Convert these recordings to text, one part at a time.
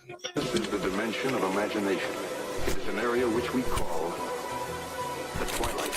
This is the dimension of imagination. It is an area which we call the twilight.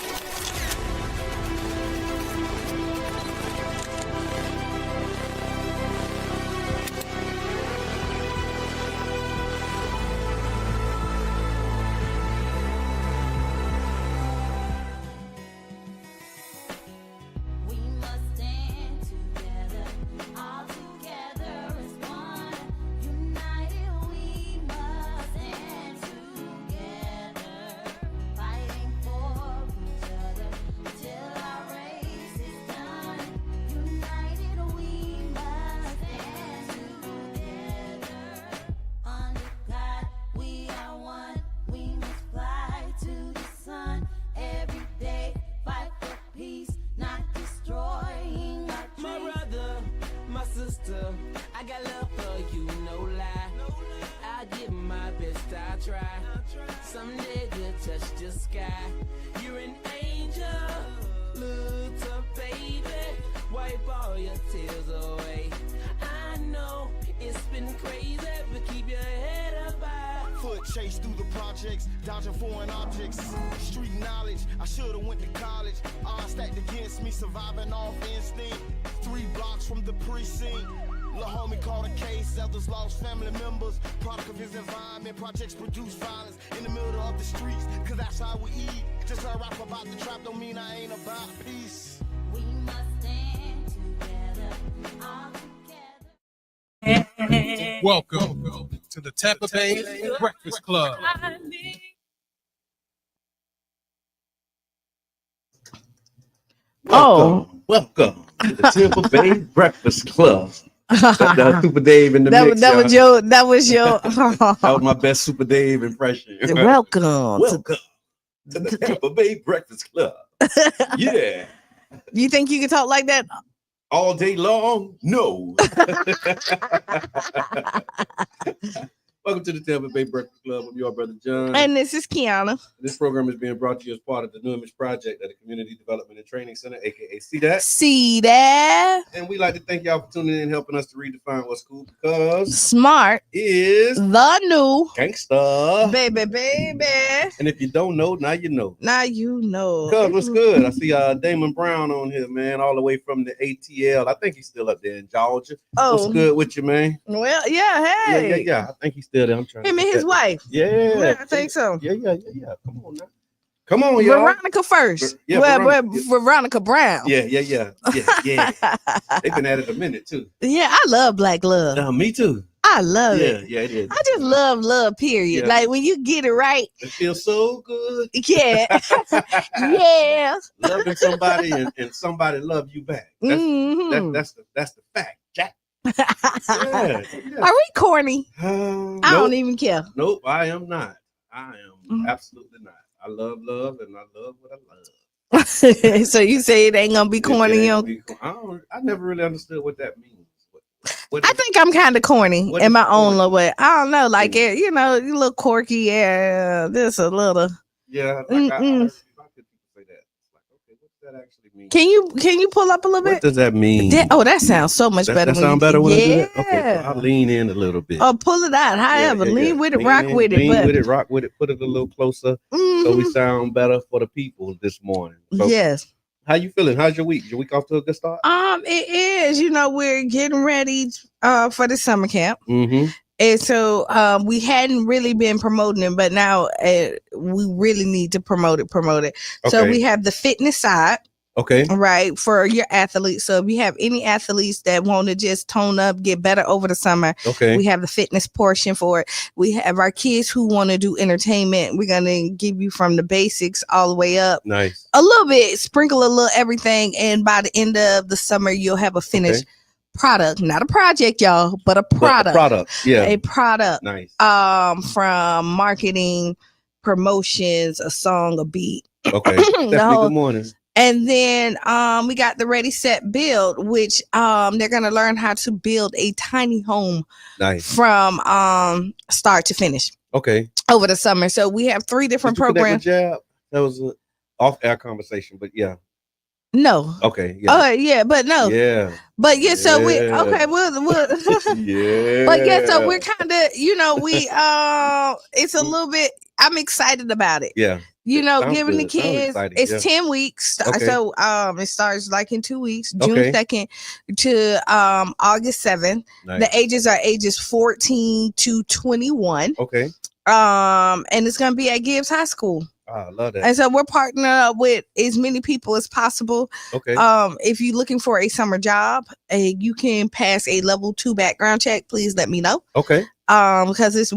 I got love for you, no lie. I give my best, I try. Someday you'll touch the sky. You're an angel, look up, baby. Wipe all your tears away. I know it's been crazy, but keep your head up high. Foot chase through the projects, dodging foreign objects. Street knowledge, I should've went to college. Odds stacked against me, surviving off instinct. 3 blocks from the precinct. Lil' homie caught a case, others lost family members. Product of his environment, projects produce violence in the middle of the streets, cause that's how we eat. Just I rap about the trap don't mean I ain't about peace. We must stand together, all together. Welcome to the Tampa Bay Breakfast Club. Welcome to the Tampa Bay Breakfast Club. That's Super Dave in the mix. That was your That was my best Super Dave impression. welcome. Welcome to the Tampa Bay Breakfast Club. Yeah. You think you can talk like that? All day long? No. Welcome to the Tampa Bay Breakfast Club. I'm your brother John. And this is Kiana. This program is being brought to you as part of the New Image Project at the Community Development and Training Center, aka CDAT. See that? And we like to thank y'all for tuning in and helping us to redefine what's cool, because Smart is the new gangsta. baby. And if you don't know, now you know. Now you know. Cuz, what's good? I see Damon Brown on here, man, all the way from the ATL. I think he's still up there in Georgia. Oh, What's good with you, man? well, yeah. Hey, Yeah. I think he's still there. I'm trying him to and get his that. wife. Yeah, I think so. Yeah. Come on now. Come on, y'all. Veronica first. Yeah, Veronica Brown. Yeah. They've been at it a minute too. Yeah, I love Black love. Me too. I love it. Yeah, it is. I just love, period. Yeah. Like when you get it right. It feels so good. Yeah. Yeah. Loving somebody and somebody love you back. That's the fact, Jack. Yeah. Are we corny? I Nope. don't even care. Nope, I am not. I am absolutely not. I love and I love what I love. So you say it ain't gonna be corny? I never really understood what that means. I think I'm kind of corny in my own little way. I don't know, like it, you know, you look quirky. Yeah, this a little. Yeah, like I heard people say that. It's like, okay, what does that actually mean? Can you pull up a little bit? What does that mean? That sounds so much better. That sound better when I do yeah. that? Okay, so I'll lean in a little bit. Or pull it out. However, lean with it, rock with it. Lean with it, rock with it. Put it a little closer so we sound better for the people this morning. So, yes. how you feeling? How's your week? Your week off to a good start? It is. You know, we're getting ready for the summer camp. Mm-hmm. And so we hadn't really been promoting it, but now we really need to promote it. Okay. So we have the fitness side. Okay. Right, for your athletes. So if you have any athletes that want to just tone up, get better over the summer, we have the fitness portion for it. We have our kids who want to do entertainment. We're going to give you from the basics all the way up. Nice. A little bit, sprinkle a little everything. And by the end of the summer, you'll have a finished product. Not a project, y'all, but a product. A product. Nice. From marketing, promotions, a song, a beat. Okay. Definitely good morning. And then we got the Ready, Set, Build, which they're going to learn how to build a tiny home from start to finish. Okay. Over the summer. So we have 3 different programs. That was an off-air conversation, but yeah. No. Okay. Yeah. Oh yeah, but no. Yeah. But yeah, so we Yeah. okay. We'll Yeah. But yeah, so we're kind of, we it's a little bit. I'm excited about it. Yeah. Sounds Giving the good. Sounds kids. exciting. It's Yeah. 10 weeks. Okay. So it starts like in 2 weeks, June Okay. 2nd to August 7th. Nice. The ages are ages 14 to 21. Okay. And it's gonna be at Gibbs High School. Oh, I love that. And so we're partnering up with as many people as possible. Okay. If you're looking for a summer job, you can pass a level 2 background check. Please let me know. Okay. Because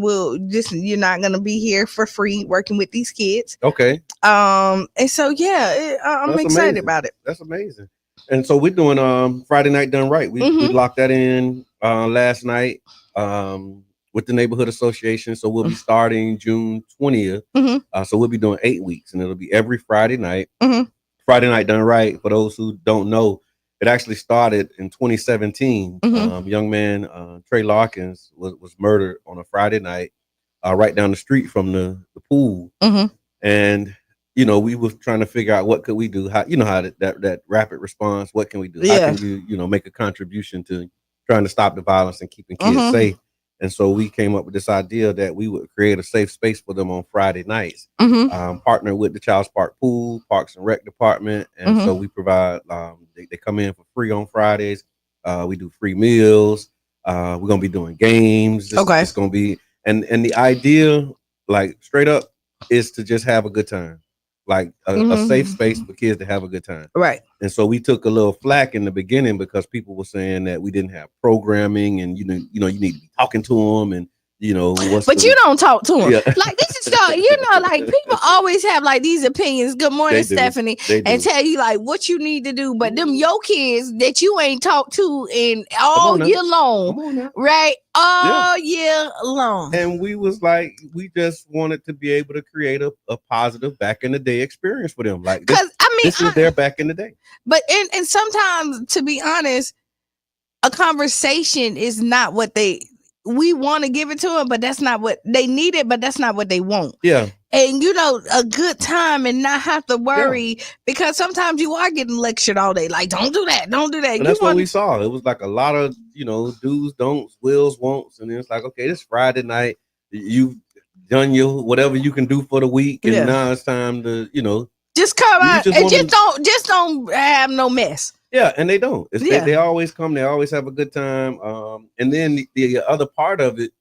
you're not gonna be here for free working with these kids. Okay. And so yeah, I'm That's excited amazing. about it. That's amazing. And so we're doing Friday Night Done Right. We locked that in last night with the neighborhood association. So we'll be starting June 20th. So we'll be doing 8 weeks, and it'll be every Friday night. Friday Night Done Right, for those who don't know, it actually started in 2017. Young man Trey Larkins was murdered on a Friday night right down the street from the pool. And we were trying to figure out what could we do. How that rapid response. What can we do? How can you make a contribution to trying to stop the violence and keeping kids safe? And so we came up with this idea that we would create a safe space for them on Friday nights. Partner with the Child's Park Pool, Parks and Rec Department, and so we provide. They come in for free on Fridays. We do free meals. We're gonna be doing games. It's gonna be and the idea, like straight up, is to just have a good time. Like a safe space for kids to have a good time. Right. And so we took a little flack in the beginning because people were saying that we didn't have programming and you need to be talking to them and you don't talk to them. Like this is like people always have like these opinions. Good morning, Stephanie, and tell you like what you need to do. But them your kids that you ain't talked to in all year long, right? All year long. And we was like, we just wanted to be able to create a positive back in the day experience for them. Like this is their back in the day. But and sometimes, to be honest, a conversation is not what we want to give it to them, but that's not what they needed, but that's not what they want. Yeah. And a good time and not have to worry because sometimes you are getting lectured all day. Like, don't do that. Don't do that. And that's what we saw. It was like a lot of, do's, don'ts, wills, won'ts. And it's like, okay, this Friday night, you've done your whatever you can do for the week. And now it's time to, just come out and just don't have no mess. Yeah, and they don't. They always come. They always have a good time. And then the other part of it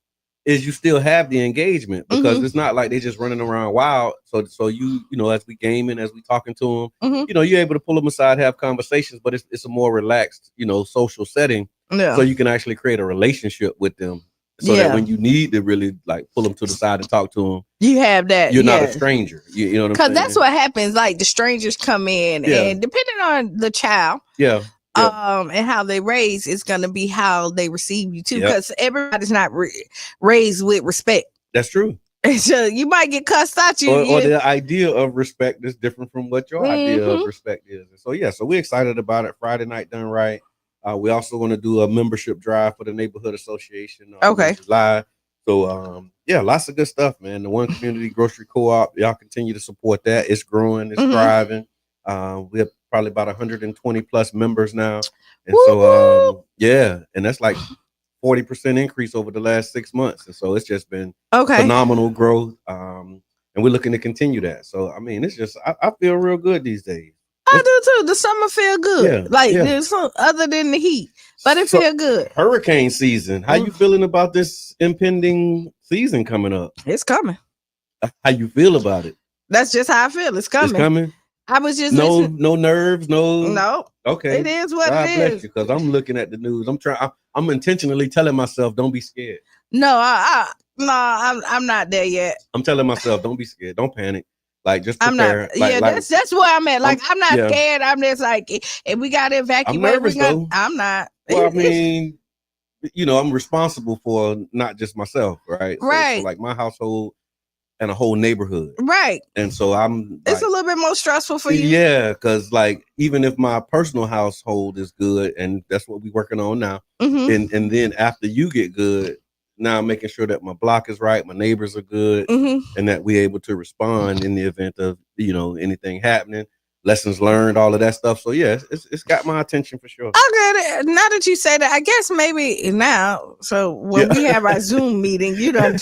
is you still have the engagement because it's not like they just running around wild. So as we gaming, as we talking to them, you're able to pull them aside, have conversations, but it's a more relaxed, social setting. Yeah. So you can actually create a relationship with them. So that when you need to really like pull them to the side and talk to them, you have that. You're not a stranger. You know what I'm saying? Because that's what happens. Like the strangers come in, and depending on the child, and how they raise, it's gonna be how they receive you too. Because everybody's not raised with respect. That's true. So you might get cussed out. Or the idea of respect is different from what your idea of respect is. So so we're excited about it. Friday Night Done Right. We also want to do a membership drive for the neighborhood association. In July. So lots of good stuff, man. The One Community Grocery Co-op, y'all continue to support that. It's growing, it's thriving. We have probably about 120 plus members now. And so and that's like 40% increase over the last 6 months. And so it's just been phenomenal growth. And we're looking to continue that. So I mean, it's just I feel real good these days. I do too. The summer feel good. There's some other than the heat, but it feel good. Hurricane season. How you feeling about this impending season coming up? It's coming. How you feel about it? That's just how I feel. It's coming. It's coming. I was just no nerves, no. Okay, it is what God it bless is. Because I'm looking at the news. I'm intentionally telling myself, don't be scared. No, I'm not there yet. I'm telling myself, don't be scared, don't panic. Like just prepare. I'm not. That's where I'm at. Like I'm not scared. I'm just like, if we got to evacuate, I'm nervous though. I'm not. Well, I mean, I'm responsible for not just myself, right? Right. So like my household and a whole neighborhood, right? And so it's a little bit more stressful for you. Yeah, because like even if my personal household is good, and that's what we're working on now, and then after you get good. Now I'm making sure that my block is right, my neighbors are good, and that we're able to respond in the event of anything happening. lessons learned, all of that stuff. So yeah, it's got my attention for sure. Okay, now that you say that, I guess maybe now. So when we have our Zoom meeting, you done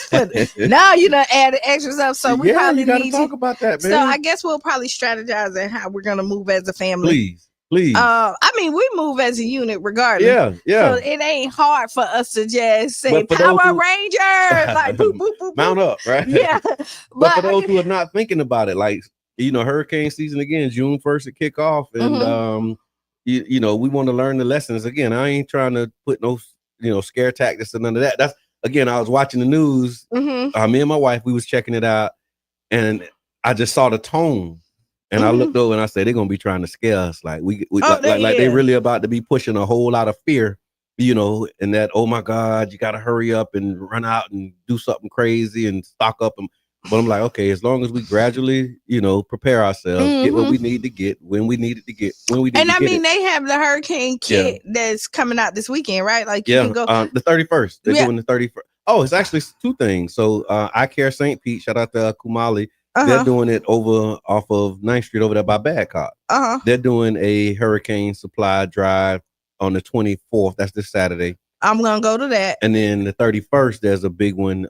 now you done added extra stuff. So we probably you gotta need talk to about that, man. So I guess we'll probably strategize on how we're gonna move as a family. Please. I mean, we move as a unit regardless. Yeah. So it ain't hard for us to just say But for Power those who- Rangers, like boop, boop, boop, mount boop. up, right? Yeah. But for those who are not thinking about it, like, hurricane season again, June 1st to kick off, and we want to learn the lessons again. I ain't trying to put no scare tactics and none of that. That's again, I was watching the news. Me and my wife, we was checking it out, and I just saw the tone. And I looked over and I said, they're gonna be trying to scare us. Like they really about to be pushing a whole lot of fear, and that, oh my God, you gotta hurry up and run out and do something crazy and stock up. But I'm like, okay, as long as we gradually, prepare ourselves, get what we need to get when we need it to get And I mean, they have the hurricane kit that's coming out this weekend, right? Like you can go the 31st. They're doing the 31st. Oh, it's actually two things. So I Care St. Pete, shout out to Kumali. They're doing it off of 9th Street over there by Badcock. They're doing a hurricane supply drive on the 24th. That's this Saturday. I'm gonna go to that. And then the 31st, there's a big one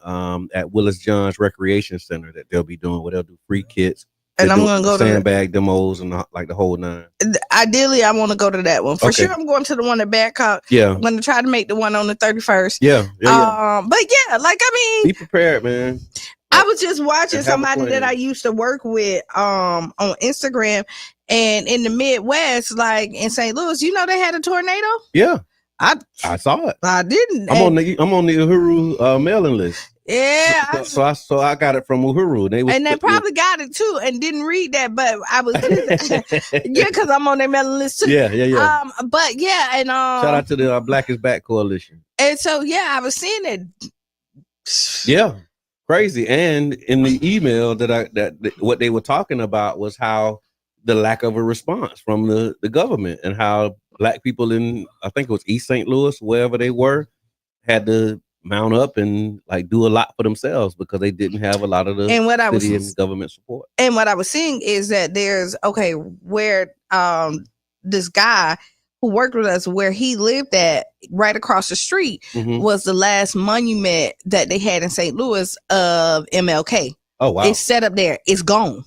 at Willis Johns Recreation Center that they'll be doing, where they'll do free kits. And I'm gonna go to sandbag demos and the whole nine. Ideally, I want to go to that one for sure. I'm going to the one at Badcock. Yeah, I'm gonna try to make the one on the 31st. Yeah. But yeah, like I mean, be prepared, man. I was just watching somebody that I used to work with on Instagram, and in the Midwest, like in St. Louis, they had a tornado. Yeah, I saw it. I didn't. I'm on the Uhuru mailing list. Yeah. So I got it from Uhuru. They probably got it too and didn't read that, but I was because I'm on their mailing list too. Yeah. But yeah, and shout out to the Black is Back Coalition. And so I was seeing it. Yeah. Crazy. And in the email that what they were talking about was how the lack of a response from the government, and how Black people in, I think it was East St. Louis, wherever they were, had to mount up and like do a lot for themselves because they didn't have a lot of the city and government support. And what I was seeing is that there's where this guy who worked with us, where he lived at right across the street, was the last monument that they had in St. Louis of MLK. Oh, wow. It's set up there. It's gone.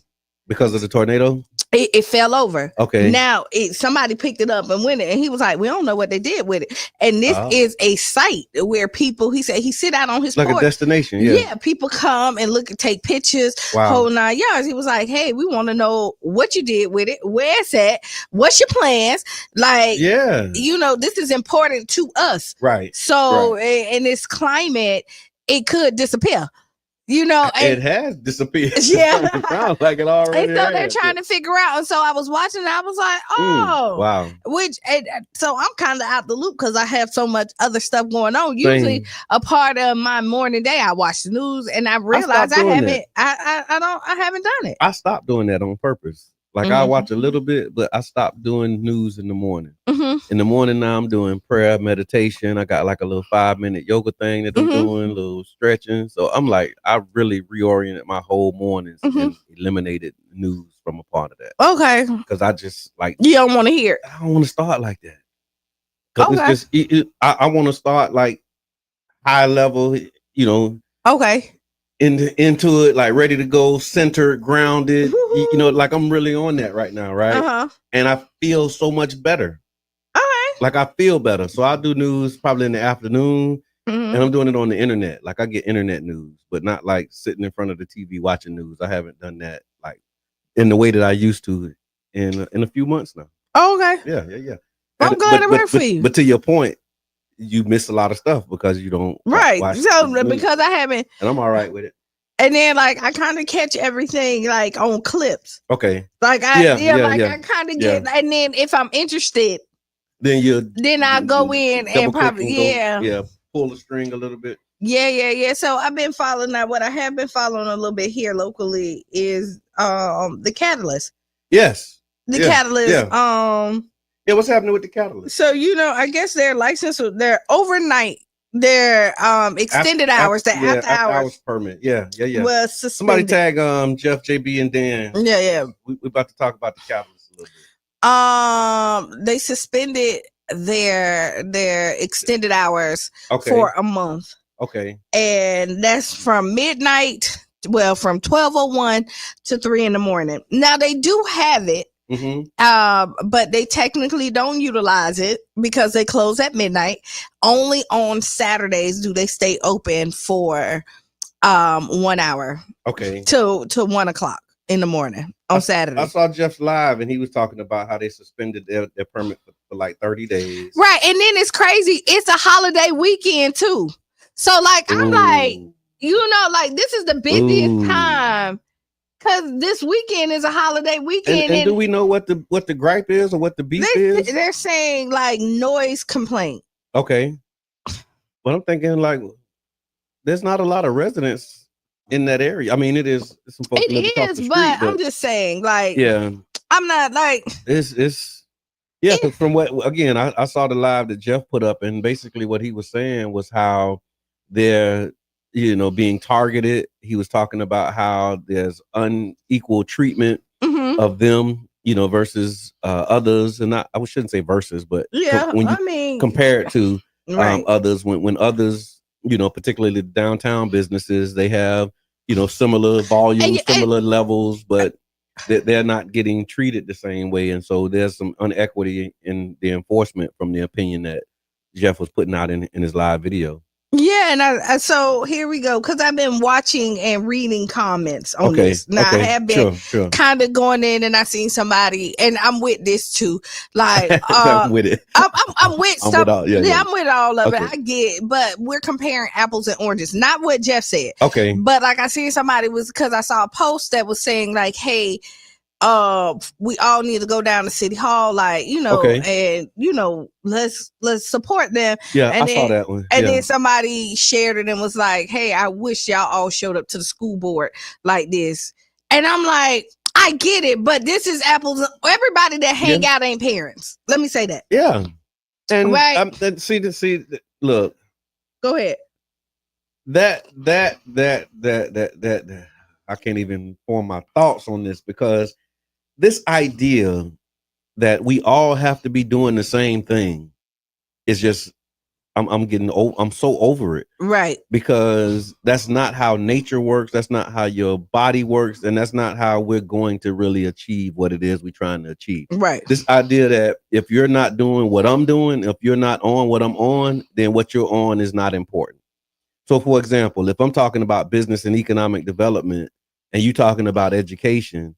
Because of the tornado? It fell over. Okay. Now somebody picked it up and went it, and he was like, "We don't know what they did with it." And this is a site where people, he said, he sit out on his porch. Like a destination. Yeah. People come and look and take pictures. Wow. Whole 9 yards. He was like, "Hey, we want to know what you did with it. Where it's at. What's your plans? Like, this is important to us. Right. So in this climate, it could disappear." It has disappeared. Yeah. It sounds like it already. And so they're trying to figure out. And so I was watching and I was like, oh, wow. So I'm kind of out the loop because I have so much other stuff going on. Usually a part of my morning day, I watch the news and I realize I haven't done it. I stopped doing that on purpose. Like I watch a little bit, but I stopped doing news in the morning. In the morning now I'm doing prayer, meditation. I got like a little 5-minute yoga thing that I'm doing, a little stretching. So I'm like, I really reoriented my whole mornings and eliminated news from a part of that. Okay. Because I just like, you don't want to hear it. I don't want to start like that. Because it's just, I want to start like high level, Okay. Into it, like ready to go, centered, grounded. Like I'm really on that right now, right? And I feel so much better. Like I feel better. So I do news probably in the afternoon, and I'm doing it on the internet. Like I get internet news, but not like sitting in front of the TV watching news. I haven't done that like in the way that I used to in a few months now. Okay. Yeah. I'm glad it worked for you. But to your point, you miss a lot of stuff because you don't watch so because I haven't, and I'm all right with it. And then like I kind of catch everything like on clips. Okay. Like I kind of get, and then if I'm interested, then I go in and probably pull the string a little bit. Yeah. So I've been following that. What I have been following a little bit here locally is the Catalyst. Yes. The Catalyst. Yeah. What's happening with the Catalyst? So I guess their license, their overnight, their extended hours, the after hours permit. Yeah. Was suspended. Somebody tag Jeff, JB, and Dan. Yeah. We about to talk about the Catalyst. They suspended their extended hours for a month. Okay. And that's from midnight, from 12:01 to 3 a.m. Now they do have it. But they technically don't utilize it because they close at midnight. Only on Saturdays do they stay open for 1 hour. Okay. To 1 o'clock in the morning on Saturday. I saw Jeff's live and he was talking about how they suspended their permit for like 30 days. Right. And then it's crazy. It's a holiday weekend too. So like I'm like, like this is the busiest time. Because this weekend is a holiday weekend. And do we know what the gripe is or what the beef is? They're saying like noise complaint. Okay. But I'm thinking like there's not a lot of residents in that area. I mean, it is. It is, but I'm just saying like, I'm not like. It's because from what, again, I saw the live that Jeff put up and basically what he was saying was how they're, being targeted. He was talking about how there's unequal treatment of them, versus others. And I shouldn't say versus, but when you compare it to others, when others, particularly downtown businesses, they have, similar volumes, similar levels, but they're not getting treated the same way. And so there's some inequity in the enforcement from the opinion that Jeff was putting out in his live video. Yeah, and so here we go, because I've been watching and reading comments on this. Now I have been kind of going in, and I seen somebody, and I'm with this too. Like I'm with it. I'm with stuff. I'm with all of it. I get, but we're comparing apples and oranges. Not what Jeff said. Okay. But like I seen somebody because I saw a post that was saying like, hey, we all need to go down to City Hall, like, and let's support them. Yeah, and I saw that one. And then somebody shared it and was like, hey, I wish y'all all showed up to the school board like this. And I'm like, I get it, but this is apples. Everybody that hang out ain't parents. Let me say that. Yeah. And see, look. Go ahead. That I can't even form my thoughts on this, because this idea that we all have to be doing the same thing is just, I'm so over it. Right. Because that's not how nature works. That's not how your body works. And that's not how we're going to really achieve what it is we're trying to achieve. Right. This idea that if you're not doing what I'm doing, if you're not on what I'm on, then what you're on is not important. So for example, if I'm talking about business and economic development and you talking about education,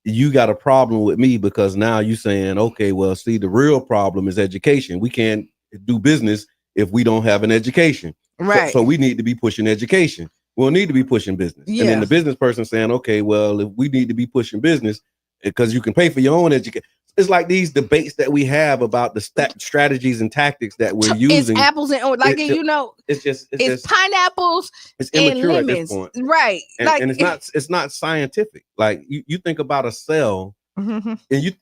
you got a problem with me because now you saying, okay, well, see, the real problem is education. We can't do business if we don't have an education. Right. So we need to be pushing education. We'll need to be pushing business. Yeah. And then the business person saying, okay, well, if we need to be pushing business because you can pay for your own education. It's like these debates that we have about the strategies and tactics that we're using. It's apples and it's just pineapples. It's immature at this point, right? And it's not scientific. Like you think about a cell, and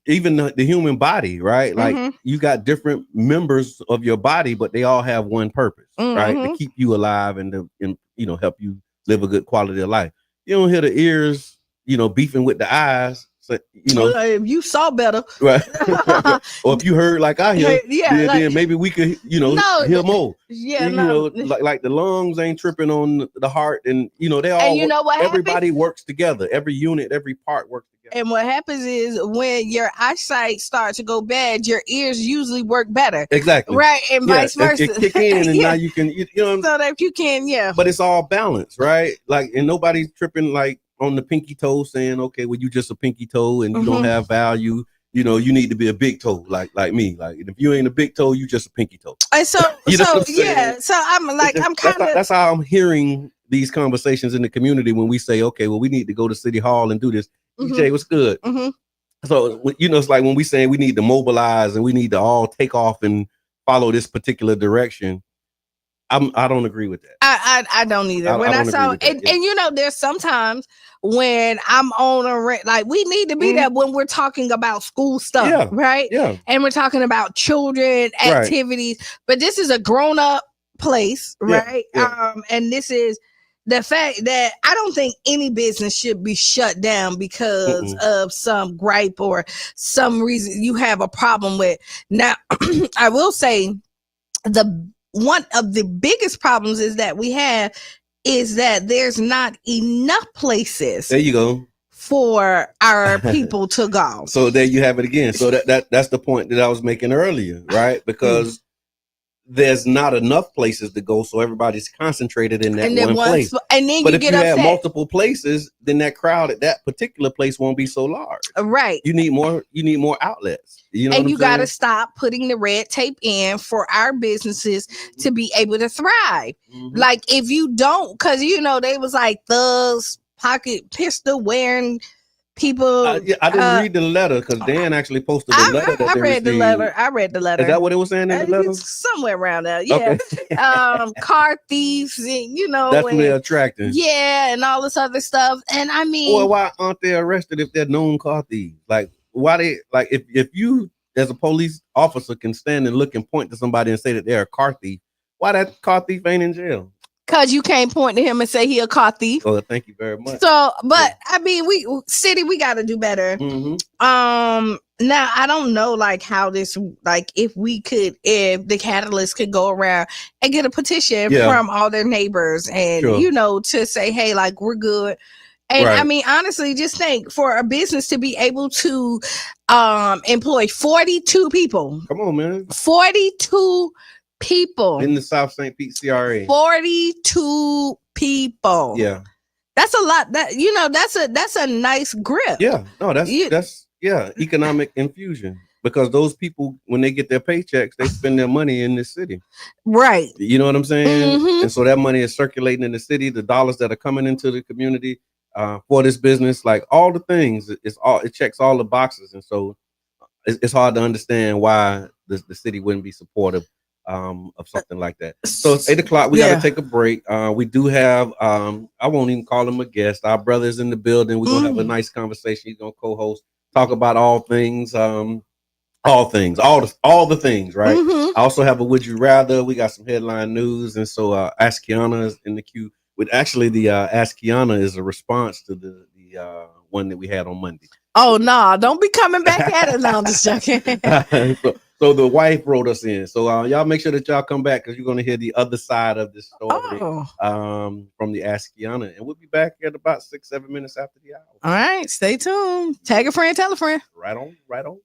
even the human body, right? Like you got different members of your body, but they all have one purpose, right? To keep you alive and to help you live a good quality of life. You don't hear the ears, beefing with the eyes. So, if you saw better, right? Or if you heard like I hear, then maybe we could, hear more. Yeah, like the lungs ain't tripping on the heart, and they all. And everybody works together. Every unit, every part works together. And what happens is when your eyesight starts to go bad, your ears usually work better. Exactly. Right, and vice versa. It kick in, and now you can, so that you can, But it's all balanced, right? Like, and nobody's tripping like on the pinky toe saying, okay, well, you just a pinky toe and you don't have value. You need to be a big toe like me. Like if you ain't a big toe, you just a pinky toe. And so I'm like, I'm kind of. That's how I'm hearing these conversations in the community when we say, okay, well, we need to go to City Hall and do this. EJ, what's good? So, it's like when we say we need to mobilize and we need to all take off and follow this particular direction. I don't agree with that. I don't either. I saw and there's sometimes when I'm on like we need to be there when we're talking about school stuff, right? Yeah. And we're talking about children activities, but this is a grown up place, right? Yeah. And this is the fact that I don't think any business should be shut down because of some gripe or some reason you have a problem with. Now, I will say one of the biggest problems is that we have is that there's not enough places. There you go. For our people to go. So there you have it again. So that's the point that I was making earlier, right? Because there's not enough places to go, so everybody's concentrated in that one place. And then but you if get you upset. have multiple places, then that crowd at that particular place won't be so large. Right. You need more outlets. You know, and you got to stop putting the red tape in for our businesses to be able to thrive. Like if you don't, because they was like thugs, pocket pistol wearing people. I didn't read the letter because Dan actually posted the letter. I read the letter. I read the letter. Is that what it was saying in the letter? Somewhere around there. Yeah. Okay. Car thieves, That's what they're attracting. Yeah, and all this other stuff. And I mean, boy, why aren't they arrested if they're known car thieves? Like, why they like if you as a police officer can stand and look and point to somebody and say that they're a car thief, why that car thief ain't in jail? Because you can't point to him and say he a car thief. Oh, thank you very much. So, but I mean, we got to do better. Now I don't know like how this, like if the Catalyst could go around and get a petition from all their neighbors and to say, hey, like we're good. And I mean, honestly, just think for a business to be able to employ 42 people. Come on, man. 42 people in the South St. Pete CRA. 42 people. Yeah. That's a lot. That's a nice grip. Yeah. No, that's economic infusion. Because those people, when they get their paychecks, they spend their money in this city. Right. You know what I'm saying? And so that money is circulating in the city, the dollars that are coming into the community for this business, like all the things, it checks all the boxes. And so it's hard to understand why the city wouldn't be supportive of something like that. So it's 8:00. We got to take a break. We do have, I won't even call him a guest. Our brother's in the building. We're going to have a nice conversation. He's going to co-host, talk about all things, all the things, right? I also have a Would You Rather. We got some headline news. And so Ask Kiana is in the queue. With actually the Ask Kiana is a response to the one that we had on Monday. Oh, no, don't be coming back at it now. I'm just joking. So the wife wrote us in. So y'all make sure that y'all come back because you're going to hear the other side of this story from the Ask Kiana. And we'll be back at about 6-7 minutes after the hour. All right. Stay tuned. Tag a friend, tell a friend. Right on. Right on.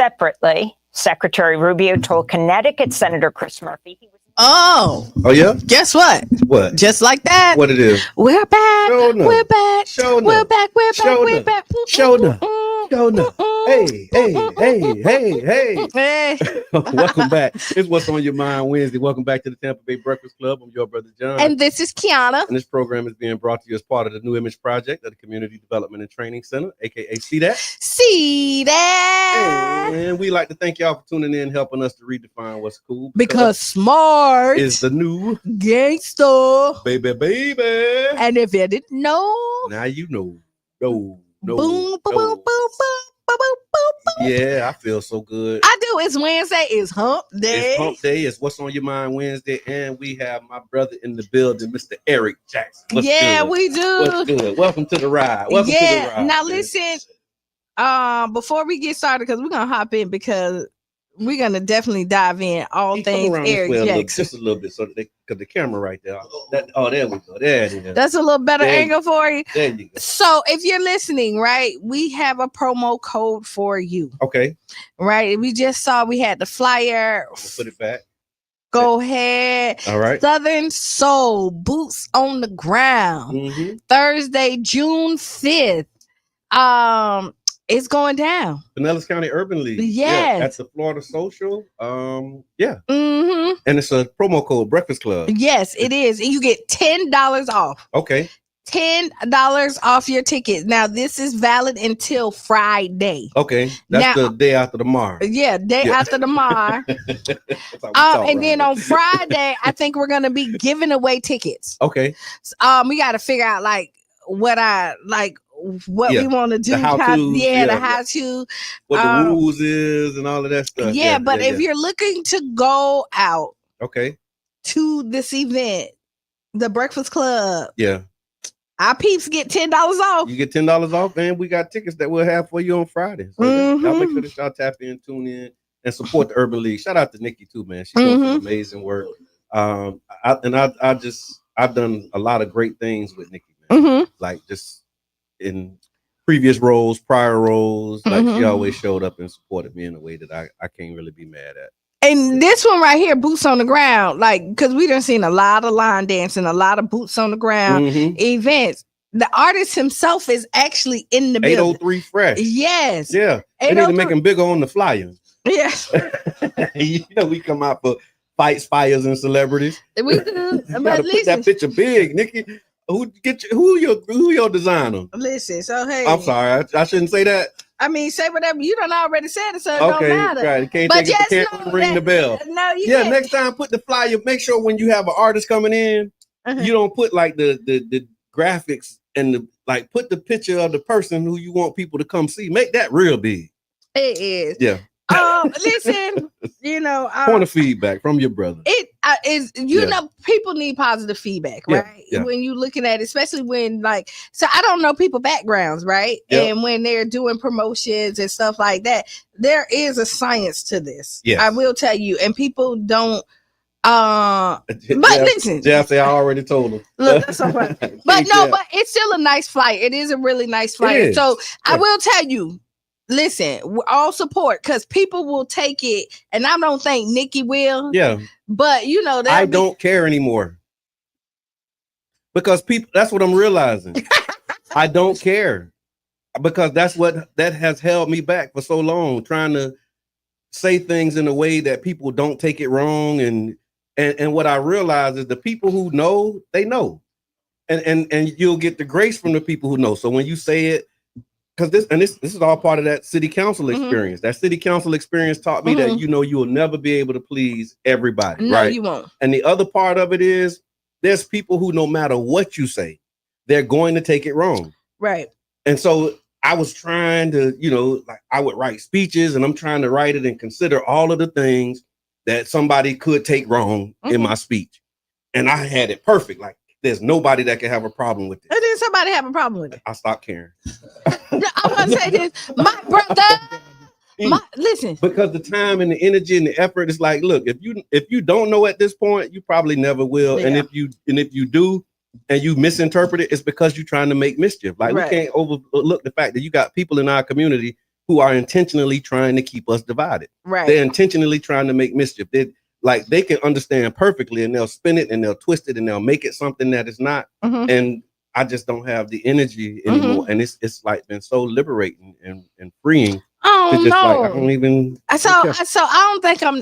Separately, Secretary Rubio told Connecticut Senator Chris Murphy he was Oh, yeah. guess what? What? Just like that. What it is? We're back. Show enough. We're back. Show We're enough. back. We're back. Show We're enough. back. Show enough. Show enough. Hey, hey. Hey. Welcome back. It's What's on Your Mind Wednesday. Welcome back to the Tampa Bay Breakfast Club. I'm your brother John. And this is Kiana. And this program is being brought to you as part of the New Image Project of the Community Development and Training Center, aka CDAT. See that? And we like to thank y'all for tuning in, helping us to redefine what's cool. Because smart is the new gangster. Baby. And if you didn't know, Now you know. No. boom, boom, boom, boom, boom, boom, boom, boom. Yeah, I feel so good. I do. It's Wednesday. It's hump day. It's hump day. It's What's on Your Mind Wednesday. And we have my brother in the building, Mr. Eric Jackson. What's good? We do. What's good? Welcome to the ride. Welcome to the ride. Now man. listen, before we get started, because we're gonna hop in because we're gonna definitely dive in all things Eric Jackson. Just a little bit, so that because the camera right there. There we go. There it is. That's a little better angle for you. There you go. So if you're listening, right, we have a promo code for you. Okay. Right. We just saw we had the flyer. I'm gonna put it back. Go ahead. All right. Southern Soul, Boots on the Ground. Mm-hmm. Thursday, June 5th. It's going down. Pinellas County Urban League. Yes. At the Florida Social. Yeah. Mm-hmm. And it's a promo code, Breakfast Club. Yes, it is. And you get $10 off. Okay. $10 off your ticket. Now, this is valid until Friday. Okay. That's the day after tomorrow. Yeah, after tomorrow. And then on Friday, I think we're gonna be giving away tickets. Okay. We got to figure out what we want to do. The how-to. The how-to. What the rules is and all of that stuff. Yeah, but if you're looking to go out, okay, to this event, the Breakfast Club. Yeah. Our peeps get $10 off. You get $10 off, and we got tickets that we'll have for you on Friday. So y'all make sure that y'all tap in, tune in, and support the Urban League. Shout out to Nikki too, man. She's doing some amazing work. I've done a lot of great things with Nikki, man. Like just in previous roles, prior roles, like she always showed up and supported me in a way that I can't really be mad at. And this one right here, Boots on the Ground, because we done seen a lot of line dancing, a lot of boots on the ground events. The artist himself is actually in the building. 803 Fresh. Yes. Yeah. They need to make him bigger on the flyer. Yes. We come out for fights, fires, and celebrities. We do. But put that picture big, Nikki. Who your designer? Listen, so hey. I'm sorry, I shouldn't say that. I mean, say whatever. You done already said it, so it don't matter. Right. You can't take it. You can't ring the bell. No, you can't. Next time, put the flyer. Make sure when you have an artist coming in, you don't put like the graphics and put the picture of the person who you want people to come see. Make that real big. It is. Yeah. Listen, point of feedback from your brother. It is, people need positive feedback, right? Yeah. When you're looking at it, especially when so I don't know people backgrounds, right? Yep. And when they're doing promotions and stuff like that, there is a science to this. Yes. I will tell you, and people don't. But listen, Jeff say I already told him. Look, that's so funny. But it's still a nice flight. It is a really nice flight. So I will tell you. Listen, we're all support because people will take it, and I don't think Nikki will. Yeah, but I don't care anymore because people. That's what I'm realizing. I don't care because that has held me back for so long, trying to say things in a way that people don't take it wrong, and what I realize is the people who know, they know, and you'll get the grace from the people who know. So when you say it. Because this is all part of that city council experience. That city council experience taught me that you will never be able to please everybody. No, right? You won't. And the other part of it is there's people who no matter what you say, they're going to take it wrong. Right. And so I was trying to, I would write speeches and I'm trying to write it and consider all of the things that somebody could take wrong in my speech. And I had it perfect. There's nobody that can have a problem with it. And then somebody have a problem with it. I stopped caring. I want to say this, my brother. Listen, because the time and the energy and the effort is look, if you don't know at this point, you probably never will. Yeah. And if you do, and you misinterpret it, it's because you're trying to make mischief. We can't overlook the fact that you got people in our community who are intentionally trying to keep us divided. Right. They're intentionally trying to make mischief. They can understand perfectly, and they'll spin it and they'll twist it and they'll make it something that is not. Mm-hmm. And I just don't have the energy anymore. Mm-hmm. And it's like been so liberating and freeing. Oh Just no! like, I don't even. So I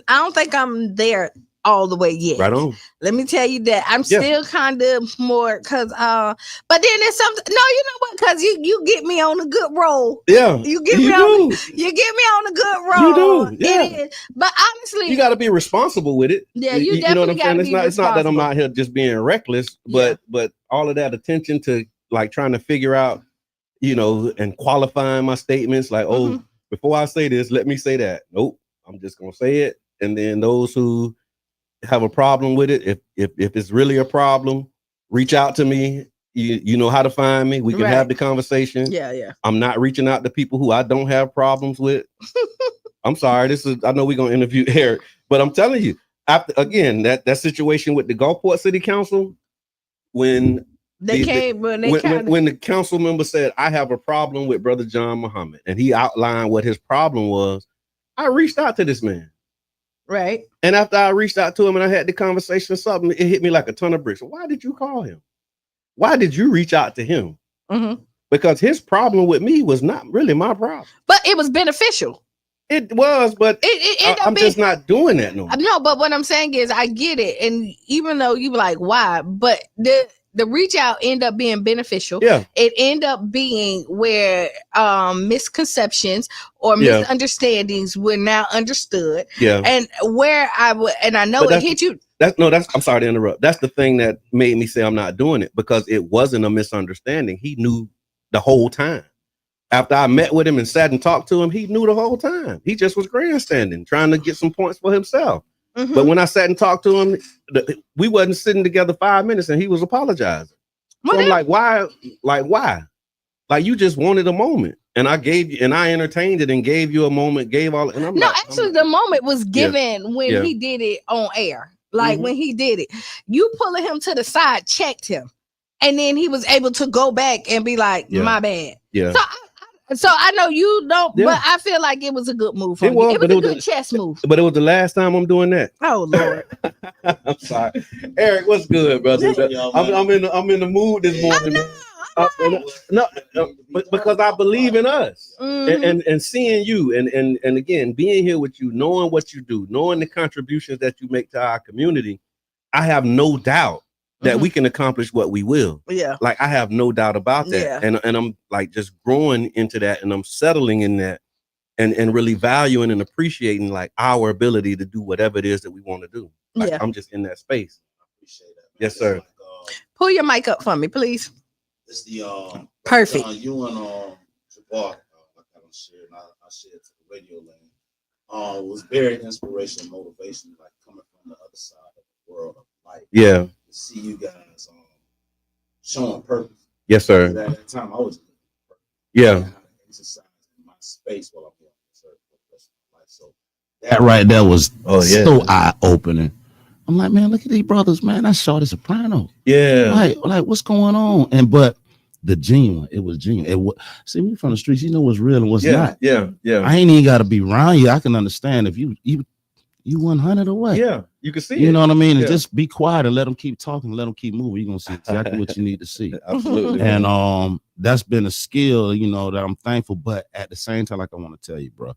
don't think I'm there all the way yet. Right on. Let me tell you that I'm still kind of more because but then there's something. No, you know what? Because you get me on a good roll. Yeah, you get me on a good roll. You do. Yeah. It is. But honestly, you got to be responsible with it. Yeah, you know what I'm saying? It's not that I'm responsible. out here just being reckless, but all of that attention to like trying to figure out, and qualifying my statements. Like, before I say this, let me say that. Nope, I'm just gonna say it. And then those who have a problem with it, if it's really a problem, reach out to me. You know how to find me. We can have the conversation. Yeah. I'm not reaching out to people who I don't have problems with. I'm sorry. I know we're gonna interview Eric, but I'm telling you, after again that situation with the Gulfport City Council, when the council member said, I have a problem with Brother John Muhammad, and he outlined what his problem was, I reached out to this man. Right. And after I reached out to him and I had the conversation, something, it hit me like a ton of bricks. Why did you call him? Why did you reach out to him? Mm-hmm. Because his problem with me was not really my problem. But it was beneficial. It was, but I'm just not doing that no more. No, but what I'm saying is I get it. And even though you were like, why? But the reach out end up being beneficial. Yeah. It end up being where misconceptions or misunderstandings were now understood. Yeah. And where I know it hit you. I'm sorry to interrupt. That's the thing that made me say I'm not doing it, because it wasn't a misunderstanding. He knew the whole time. After I met with him and sat and talked to him, he knew the whole time. He just was grandstanding, trying to get some points for himself. Mm-hmm. But when I sat and talked to him, we wasn't sitting together 5 minutes and he was apologizing. So I'm like, why? Like, you just wanted a moment. And I gave you, and I entertained it and gave you a moment, and I'm the moment was given when he did it on air. Like when he did it, you pulling him to the side, checked him. And then he was able to go back and be like, my bad. Yeah. So I know you don't, but I feel like it was a good move. It was a good chess move. But it was the last time I'm doing that. Oh Lord. I'm sorry. Eric, what's good, brother? I'm in the mood this morning. But because I believe in us. Mm-hmm. and seeing you and again being here with you, knowing what you do, knowing the contributions that you make to our community, I have no doubt that we can accomplish what we will. Yeah. Like, I have no doubt about that. Yeah. And I'm like just growing into that, and I'm settling in that and really valuing and appreciating like our ability to do whatever it is that we want to do. Like, I'm just in that space. I appreciate that. Yes, sir. Like, pull your mic up for me, please. It's the perfect. You and Jabbar, like I don't share, and I shared to the radio lane. It was very inspirational, motivation, like coming from the other side of the world of life. Yeah. See you guys showing purpose. Yes, sir. At that time, I was exercise in my space while I'm here. So that right there was so eye opening. I'm like, man, look at these brothers, man. That's Shorty Soprano. Yeah. Like what's going on? But the genuine, it was genuine. See, we from the streets, you know what's real and what's not. Yeah. I ain't even got to be around you. I can understand if you 100 away. Yeah, you can see you know what I mean? And just be quiet and let them keep talking, let them keep moving. You're gonna see exactly what you need to see. Absolutely. And that's been a skill, that I'm thankful. But at the same time, like I want to tell you, bro,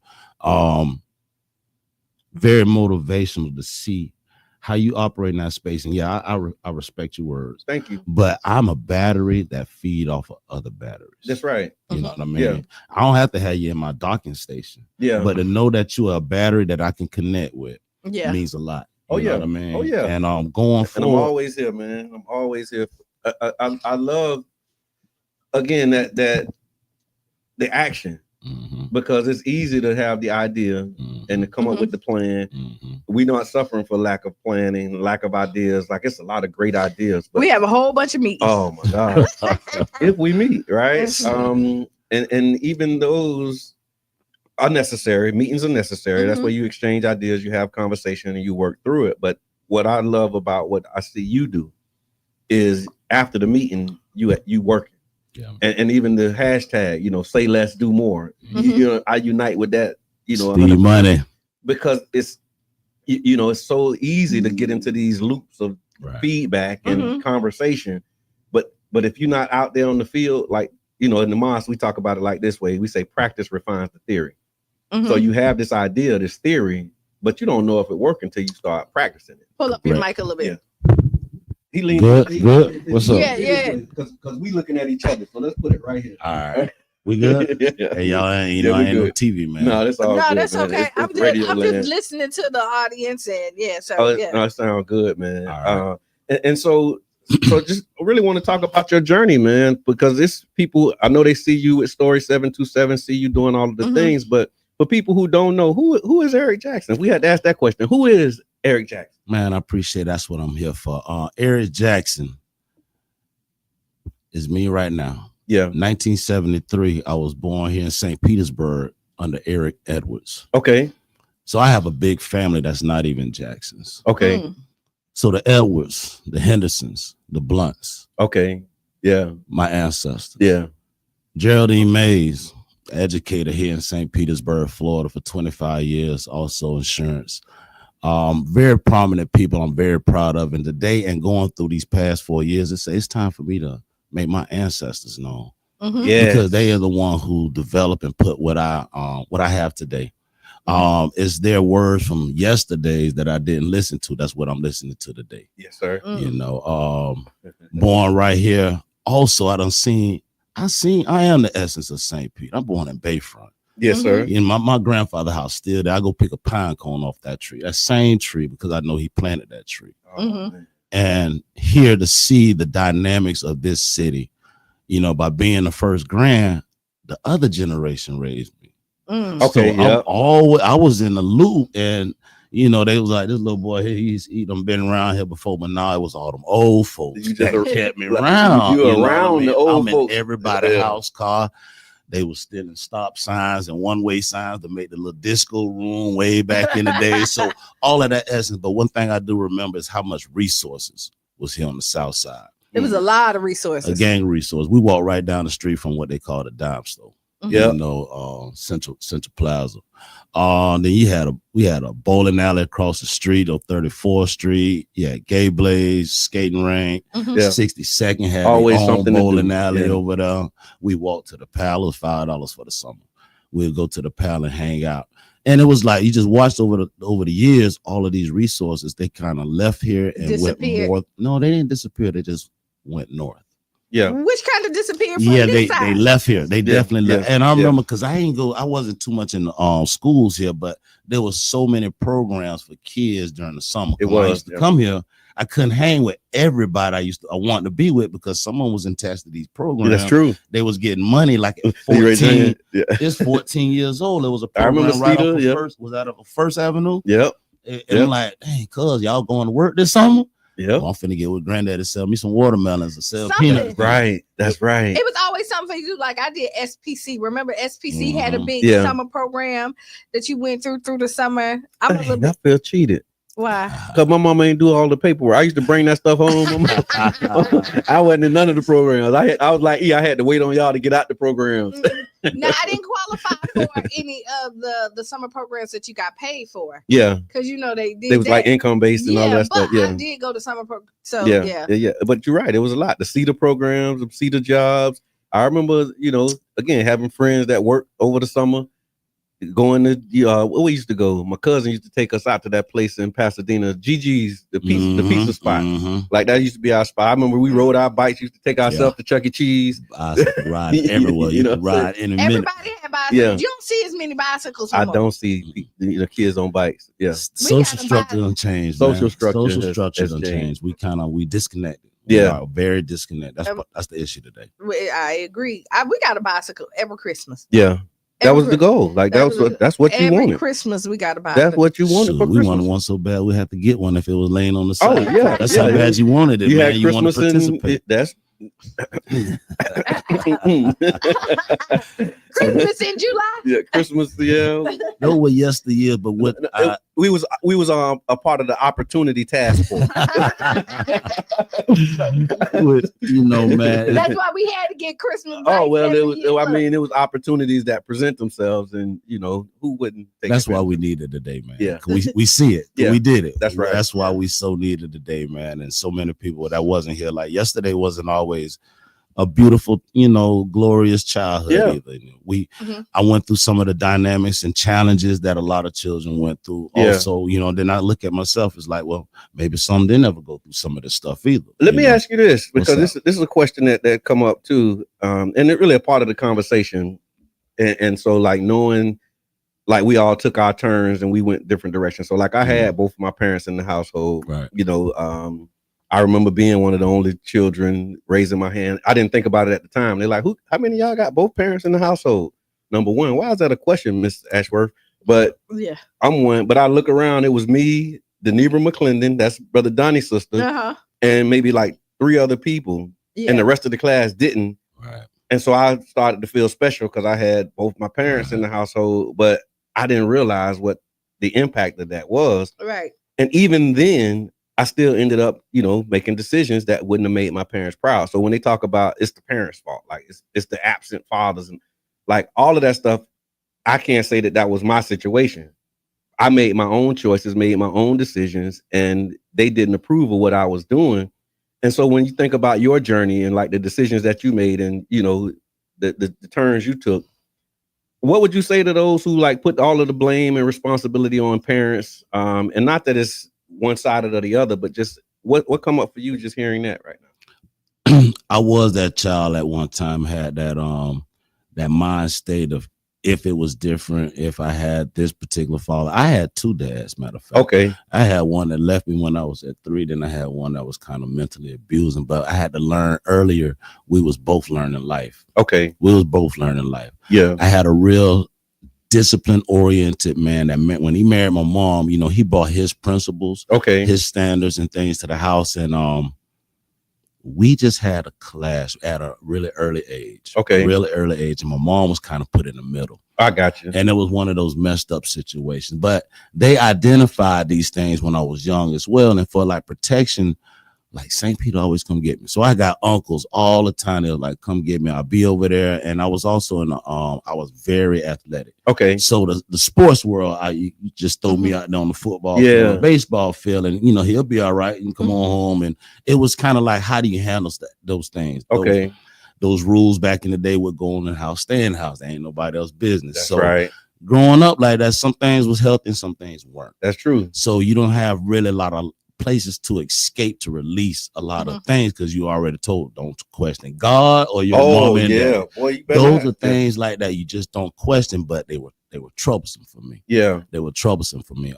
very motivational to see how you operate in that space. And I respect your words. Thank you. But I'm a battery that feed off of other batteries. That's right. You know what I mean? Yeah. I don't have to have you in my docking station. Yeah. But to know that you are a battery that I can connect with means a lot. You know what I mean? Oh yeah. And going forward. And I'm always here, man. I'm always here. I love again that the action. Mm-hmm. Because it's easy to have the idea and to come up with the plan. Mm-hmm. We're not suffering for lack of planning, lack of ideas. Like, it's a lot of great ideas. But we have a whole bunch of meetings. Oh my God. If we meet, right? And even those are necessary. Meetings are necessary. Mm-hmm. That's where you exchange ideas, you have conversation, and you work through it. But what I love about what I see you do is after the meeting, you working. Yeah. And even the hashtag, say less, do more. I unite with that, Steve Money. because it's it's so easy to get into these loops of feedback and conversation, but if you're not out there on the field, like in the mosque, we talk about it like this way. We say practice refines the theory. So you have this idea, this theory, but you don't know if it works until you start practicing it. Pull up your mic a little bit. He leaned good. What's up? Yeah. Because we looking at each other, so let's put it right here. All right. We good? Hey, y'all ain't, I ain't no TV, man. No, that's all good, that's man. okay. I'm just listening to the audience, and No, it sounds good, man. All right. And so just really want to talk about your journey, man, because it's people, I know they see you at Story 727, see you doing all of the things, but for people who don't know, who is Eric Jackson? We had to ask that question. Who is Eric Jackson? Man, I appreciate that's what I'm here for. Eric Jackson is me right now. Yeah. 1973, I was born here in St. Petersburg under Eric Edwards. Okay. So I have a big family that's not even Jacksons. Okay. So the Edwards, the Hendersons, the Blunts. Okay. Yeah. My ancestors. Yeah. Geraldine Mays, educator here in St. Petersburg, Florida for 25 years, also insurance. Very prominent people I'm very proud of. And today and going through these past 4 years, it's time for me to make my ancestors known. Yeah. Because they are the one who developed and put what I have today. It's their words from yesterdays that I didn't listen to. That's what I'm listening to today. Yes, sir. Born right here. Also, I am the essence of St. Pete. I'm born in Bayfront. Yes, sir. In my grandfather's house still there. I go pick a pine cone off that tree. That same tree, because I know he planted that tree. And here to see the dynamics of this city, by being the first grand, the other generation raised me. Okay, so I was in the loop, and they was like, this little boy here, he done been around here before, but now it was all them old folks that kept me around. You around the old folks. In everybody's house car. They were still in stop signs and one-way signs to make the little disco room way back in the day. So all of that essence. But one thing I do remember is how much resources was here on the South Side. It was a lot of resources. A gang resource. We walked right down the street from what they call the dime store. Yeah. Central Plaza. Then we had a bowling alley across the street on 34th Street. Yeah, Gay Blaze, skating rink. 62nd had always their own something bowling alley over there. We walked to the Palace, $5 for the summer. We'd go to the Palace and hang out. And it was like you just watched over the years, all of these resources, they kind of left here and went north. No, they didn't disappear, they just went north. Yeah. Which kind of disappeared from they left here. They definitely left. And I remember because I wasn't too much in the schools here, but there was so many programs for kids during the summer. When I used to come here, I couldn't hang with everybody I wanted to be with because someone was attached to these programs. That's true. They was getting money like at 14. It's 14 years old. There was a program right off of First. Was that of First Avenue? Yep. And I'm like, dang, cuz y'all going to work this summer? Yeah, I'm finna get with granddaddy, sell me some watermelons or sell peanuts. Right, that's right. It was always something for you. Like I did SPC. Remember, SPC had a big summer program that you went through the summer. I feel cheated. Why? Because my mama ain't do all the paperwork. I used to bring that stuff home. I wasn't in none of the programs. I was like, I had to wait on y'all to get out the programs. No, I didn't qualify for any of the summer programs that you got paid for. Yeah, because they did. They was like income based and all that stuff. Yeah, I did go to summer program. So yeah. But you're right. It was a lot. The CETA programs, the CETA jobs. I remember, again, having friends that worked over the summer. Going to where we used to go. My cousin used to take us out to that place in Pasadena, Gigi's, the pizza spot. Like that used to be our spot. I remember we rode our bikes, used to take ourselves to Chuck E. Cheese. Ride everywhere. You could ride in a minute. Everybody had bicycles. Yeah. You don't see as many bicycles anymore. I don't see the kids on bikes. Yeah. Social structure done changed. Social structure done changed. We disconnected. Yeah, very disconnected. That's the issue today. I agree. We got a bicycle every Christmas. Yeah. That was the goal. Like that's what you wanted. Every Christmas we got to buy. That's what you wanted. We wanted one so bad we had to get one if it was laying on the side. Oh yeah, that's how bad you wanted it. You man. had Christmas you wanted to participate. That's Christmas in July. Yeah, Christmas. Yeah, No, were yesteryear, but what we was a part of the opportunity task force. you know, man. That's why we had to get Christmas. Oh well, every it was. year. I mean, it was opportunities that present themselves, and you know who wouldn't. That's why we needed today, man. Yeah, we see it. Yeah, we did it. That's right. That's why we so needed today, man. And so many people that wasn't here. Like yesterday wasn't always a beautiful, you know, glorious childhood either. I went through some of the dynamics and challenges that a lot of children went through. Also, you know, then I look at myself as like, well, maybe some didn't ever go through some of this stuff either. Let me ask you this, because this is a question that come up too, and it really a part of the conversation. And so like knowing, like we all took our turns and we went different directions. So like I had both of my parents in the household, right? You know, I remember being one of the only children, raising my hand. I didn't think about it at the time. They're like, how many of y'all got both parents in the household? Number one. Why is that a question, Miss Ashworth? But yeah, I'm one. But I look around, it was me, Denebra McClendon, that's Brother Donnie's sister, and maybe like 3 other people. Yeah. And the rest of the class didn't. Right. And so I started to feel special because I had both my parents in the household, but I didn't realize what the impact of that was. Right. And even then, I still ended up, you know, making decisions that wouldn't have made my parents proud. So when they talk about it's the parents' fault, like it's the absent fathers and like all of that stuff, I can't say that was my situation. I made my own choices, made my own decisions, and they didn't approve of what I was doing. And so when you think about your journey and like the decisions that you made and, you know, the turns you took, what would you say to those who like put all of the blame and responsibility on parents? And not that it's one sided or the other, but just what come up for you just hearing that right now? I was that child at one time, had that that mind state of if it was different, if I had this particular father. I had 2 dads, matter of fact. Okay. I had one that left me when I was at 3, then I had one that was kind of mentally abusing, but I had to learn earlier. We was both learning life. Okay. We was both learning life. Yeah. I had a real discipline oriented man that meant when he married my mom, you know, he brought his principles, his standards and things to the house. And we just had a clash at a really early age. Really early age. And my mom was kind of put in the middle. I got you. And it was one of those messed up situations. But they identified these things when I was young as well. And for like protection, like St. Peter always come get me. So I got uncles all the time. They were like, come get me. I'll be over there. And I was also in the I was very athletic. Okay. So the sports world, you just throw me out there on the football field, baseball field, and you know, he'll be all right. You can come on home. And it was kind of like, how do you handle those things? Those rules back in the day would go in the house, stay in the house. There ain't nobody else's business. That's so right. Growing up like that, some things was healthy and some things weren't. That's true. So you don't have really a lot of places to escape, to release a lot of things, because you already told, don't question God or your mom and dad. Boy, you those are things like that you just don't question, but they were troublesome for me. They were troublesome for me.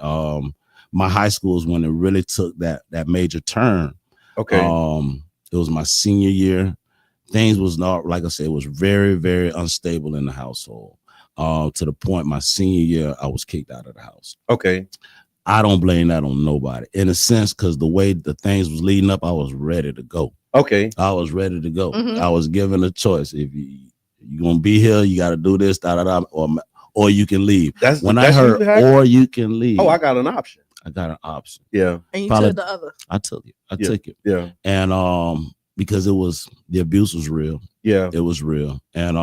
My high school is when it really took that major turn. It was my senior year. Things was not, like I said, it was very, very unstable in the household. To the point my senior year, I was kicked out of the house. I don't blame that on nobody, in a sense, because the way the things was leading up, I was ready to go. I was ready to go. I was given a choice. If you're gonna be here, you got to do this, or you can leave. I heard, or you can leave. Oh, I got an option. I got an option. Yeah. And you took the other. I took it. I took it. Yeah. And because the abuse was real. Yeah. It was real. And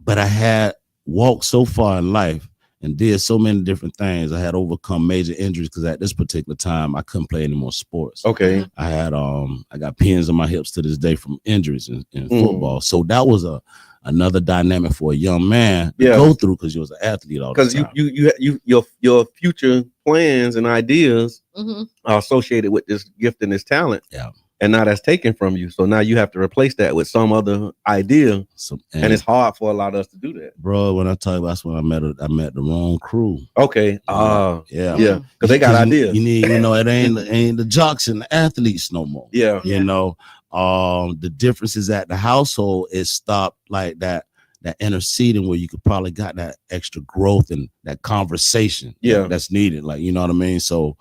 but I had walked so far in life and did so many different things. I had overcome major injuries because at this particular time I couldn't play any more sports. I had I got pins in my hips to this day from injuries in football. So that was another dynamic for a young man to go through, because you was an athlete all the time. Because your future plans and ideas are associated with this gift and this talent. Yeah. And now that's taken from you. So now you have to replace that with some other idea. And it's hard for a lot of us to do that. Bro, when I tell you, that's when I met the wrong crew. Yeah. Because they got ideas. You need, it ain't the jocks and the athletes no more. Yeah. The difference is that the household is stopped like that interceding where you could probably got that extra growth and that conversation that's needed. Like, you know what I mean? So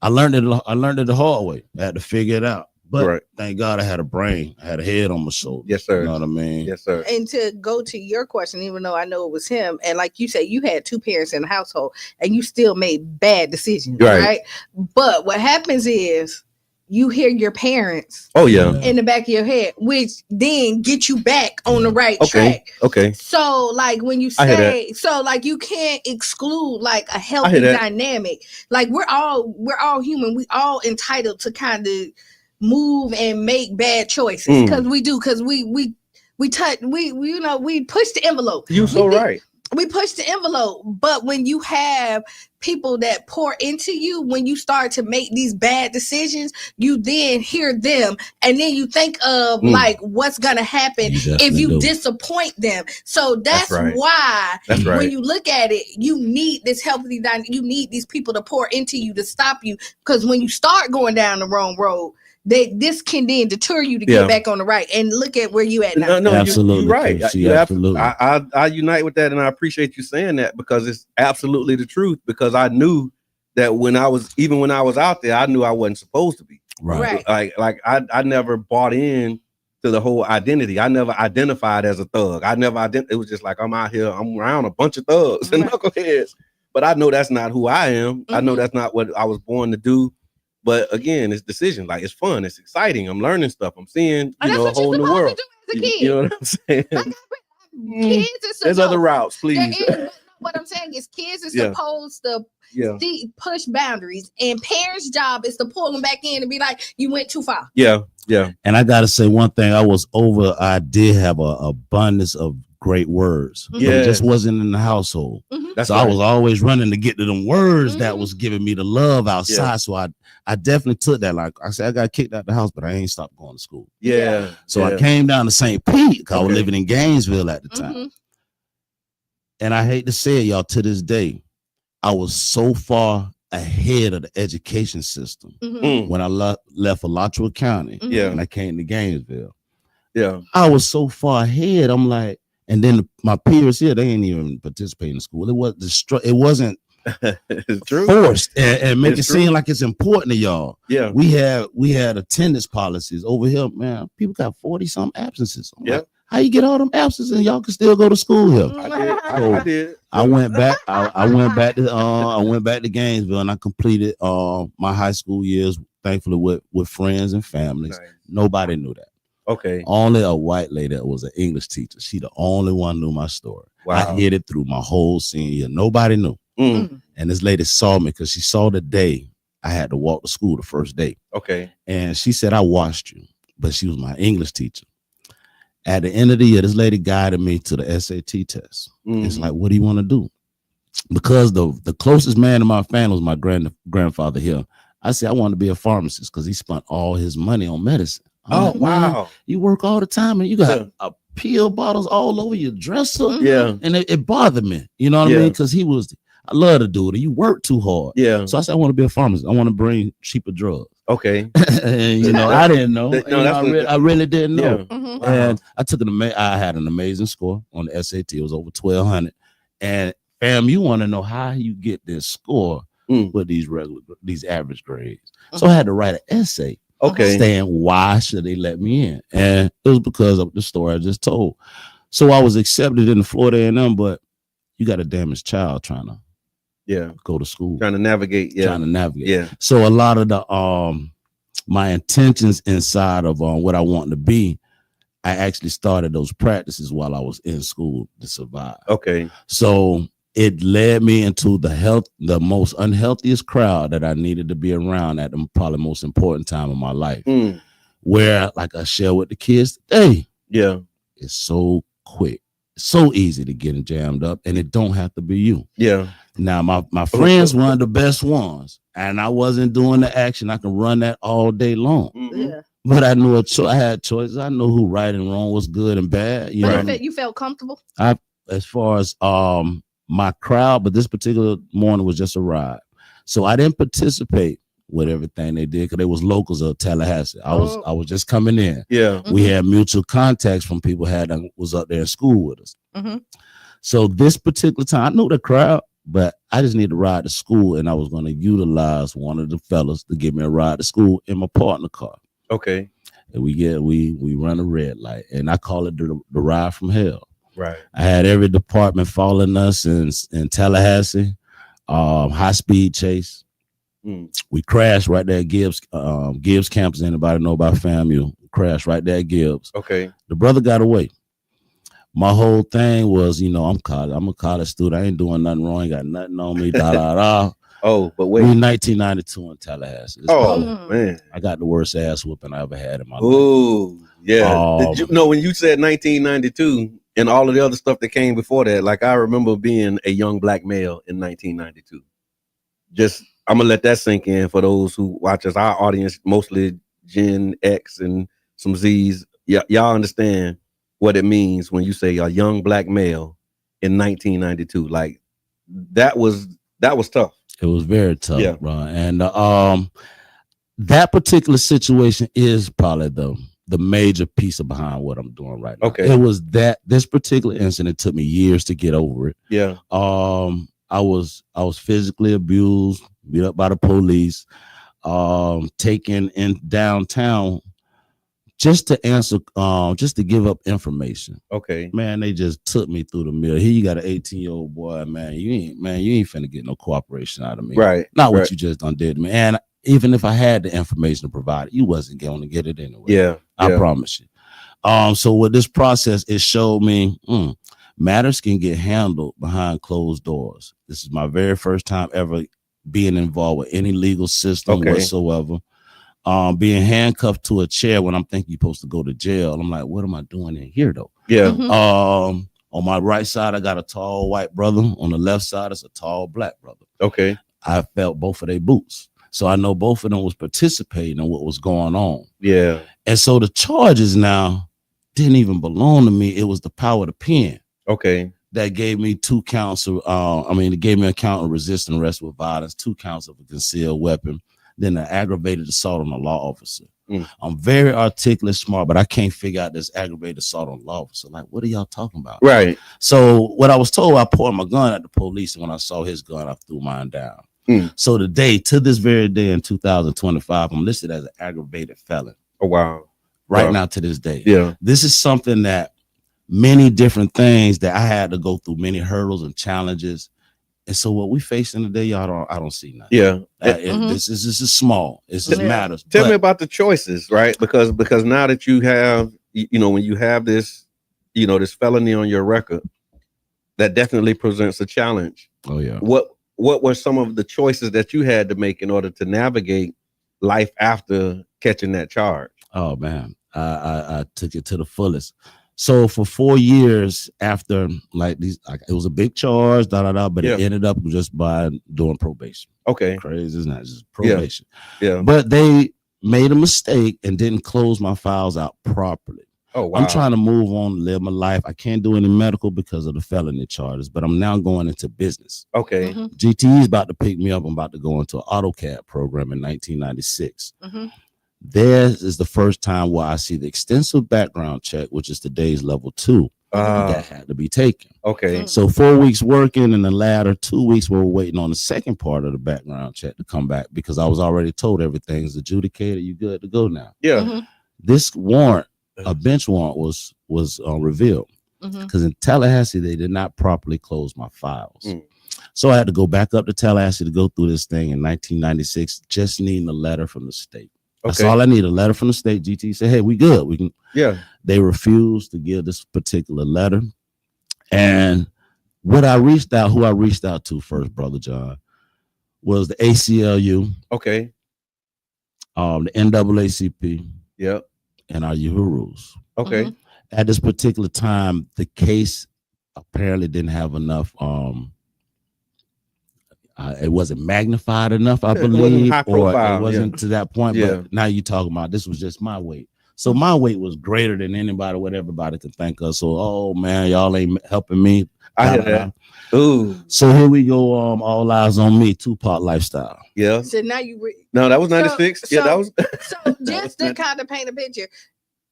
I learned it the hard way. I had to figure it out. But thank God I had a brain, I had a head on my shoulder. Yes, sir. You know what I mean? Yes, sir. And to go to your question, even though I know it was him, and like you said, you had two parents in the household and you still made bad decisions, right? But what happens is you hear your parents in the back of your head, which then get you back on the right track. Okay. So like when you say, so like you can't exclude like a healthy dynamic. Like we're all human. We all entitled to kind of move and make bad choices because we do, because we touch, we you know, we push the envelope. You so right. We push the envelope, but when you have people that pour into you, when you start to make these bad decisions, you then hear them, and then you think of like what's gonna happen if you disappoint them. So that's why when you look at it, you need this healthy, you need these people to pour into you to stop you, because when you start going down the wrong road, this can then deter you to get back on the right. And look at where you at now. No, absolutely, you're right. Absolutely. I unite with that, and I appreciate you saying that, because it's absolutely the truth. Because I knew that when I was out there, I knew I wasn't supposed to be. Right. Like I never bought in to the whole identity. I never identified as a thug. It was just like, I'm out here, I'm around a bunch of thugs and knuckleheads. But I know that's not who I am. I know that's not what I was born to do. But again, it's decision. Like, it's fun. It's exciting. I'm learning stuff. I'm seeing, a whole new world. You know what I'm saying? Kids There's other routes, please. What I'm saying is kids are supposed to push boundaries, and parents' job is to pull them back in and be like, you went too far. Yeah. And I got to say one thing. I did have a abundance of great words. It just wasn't in the household. So I was always running to get to them words that was giving me the love outside. So I definitely took that. Like I said, I got kicked out the house, but I ain't stopped going to school. So I came down to St. Pete, because I was living in Gainesville at the time. And I hate to say it, y'all, to this day, I was so far ahead of the education system when I left Alachua County and I came to Gainesville. I was so far ahead. I'm like, and then my peers here, they ain't even participate in school. It wasn't forced and make it seem like it's important to y'all. We had attendance policies over here, man. People got 40-something absences. Like, how you get all them absences and y'all can still go to school here? I did. I went back. I went back to Gainesville, and I completed my high school years, thankfully with friends and families. Nice. Nobody knew that. Okay. Only a white lady that was an English teacher. She the only one knew my story. Wow. I hid it through my whole senior year. Nobody knew. And this lady saw me because she saw the day I had to walk to school the first day. Okay. And she said, I watched you. But she was my English teacher. At the end of the year, this lady guided me to the SAT test. It's like, what do you want to do? Because the closest man to my family was my grandfather here. I said, I wanted to be a pharmacist because he spent all his money on medicine. Oh, wow. You work all the time and you got pill bottles all over your dresser. And it bothered me. You know what I mean? Because I love to do it. You work too hard. So I said, I want to be a pharmacist. I want to bring cheaper drugs. Okay. And I didn't know. I really didn't know. And I took I had an amazing score on the SAT. It was over 1,200. And fam, you want to know how you get this score with these average grades. So I had to write an essay. Saying why should they let me in? And it was because of the story I just told. So I was accepted in the Florida A&M, but you got a damaged child trying to go to school, trying to navigate. So a lot of the my intentions inside of what I wanted to be, I actually started those practices while I was in school to survive. So it led me into the most unhealthiest crowd that I needed to be around at the probably most important time of my life. Where, like I share with the kids today, it's so quick, so easy to get jammed up, and it don't have to be you. Now my friends were the best ones, and I wasn't doing the action. I can run that all day long. But I knew I had choices. I know who right and wrong was, good and bad. You felt comfortable? As far as my crowd, but this particular morning was just a ride. So I didn't participate with everything they did because they was locals of Tallahassee. I was just coming in. We had mutual contacts from people was up there in school with us. So this particular time, I knew the crowd, but I just needed to ride to school, and I was going to utilize one of the fellas to give me a ride to school in my partner car. Okay. And we run a red light, and I call it the ride from hell. Right. I had every department following us in Tallahassee, high speed chase. We crashed right there at Gibbs campus. Anybody know about FAMU? Crashed right there at Gibbs. Okay. The brother got away. My whole thing was, I'm a college student. I ain't doing nothing wrong. Ain't got nothing on me. Da da da. Oh, but wait. We 1992 in Tallahassee. Man, I got the worst ass whooping I ever had in my life. Oh, yeah. Did you know when you said 1992 and all of the other stuff that came before that? Like, I remember being a young black male in 1992. Just, I'm gonna let that sink in for those who watch us. Our audience, mostly Gen X and some Z's. Y'all understand what it means when you say a young black male in 1992. Like, that was tough. It was very tough, Yeah. bro. And that particular situation is probably the major piece of behind what I'm doing right now. Okay. It was this particular incident took me years to get over it. Yeah. I was physically abused, beat up by the police, taken in downtown just to answer, just to give up information. Okay. Man, they just took me through the mill. Here you got an 18-year-old boy, man. You ain't finna get no cooperation out of me. Right. Not what you just done did to me. And even if I had the information to provide, you wasn't going to get it anyway. Yeah. I promise you. So with this process, it showed me matters can get handled behind closed doors. This is my very first time ever being involved with any legal system whatsoever. Being handcuffed to a chair when I'm thinking you're supposed to go to jail. I'm like, what am I doing in here though? Yeah. On my right side, I got a tall white brother. On the left side, it's a tall black brother. Okay. I felt both of their boots. So I know both of them was participating in what was going on. Yeah. And so the charges now didn't even belong to me. It was the power of the pen. Okay. That gave me 2 counts of, it gave me a count of resisting arrest with violence, 2 counts of a concealed weapon, then an aggravated assault on a law officer. I'm very articulate, smart, but I can't figure out this aggravated assault on a law officer. Like, what are y'all talking about? Right. So what I was told, I pointed my gun at the police, and when I saw his gun, I threw mine down. So to this very day in 2025, I'm listed as an aggravated felon. Oh, wow. Now to this day. Yeah. This is something that many different things that I had to go through, many hurdles and challenges. And so what we facing today, y'all, I don't see nothing. Yeah. This is small. It just matters. Tell me about the choices, right? Because now that you have, when you have this, this felony on your record, that definitely presents a challenge. Oh yeah. What were some of the choices that you had to make in order to navigate life after catching that charge? Oh man, I took it to the fullest. So for 4 years after, it was a big charge, but it ended up just by doing probation. Okay. Crazy, isn't that? Just probation. Yeah. But they made a mistake and didn't close my files out properly. Oh, wow. I'm trying to move on, live my life. I can't do any medical because of the felony charges, but I'm now going into business. Okay. GTE is about to pick me up. I'm about to go into an AutoCAD program in 1996. This is the first time where I see the extensive background check, which is today's level 2, that had to be taken. Okay. So 4 weeks working, and the latter 2 weeks we were waiting on the second part of the background check to come back because I was already told everything's adjudicated. You good to go now. Yeah. This warrant, a bench warrant, was revealed because in Tallahassee they did not properly close my files. So I had to go back up to Tallahassee to go through this thing in 1996, just needing a letter from the state. That's all I need, a letter from the state. GT said, hey, we good. We can. Yeah. They refused to give this particular letter. And who I reached out to first, Brother John, was the ACLU. Okay. The NAACP. Yep. And our Uhurus. Okay. At this particular time, the case apparently didn't have enough it wasn't magnified enough, I believe, or it wasn't to that point. But now you're talking about this was just my weight. So my weight was greater than anybody, what everybody could think of. So, oh man, y'all ain't helping me. I hear that. Ooh. So here we go. All eyes on me. Two-part lifestyle. Yeah. So now no, that was 96. That was. So just to kind of paint a picture,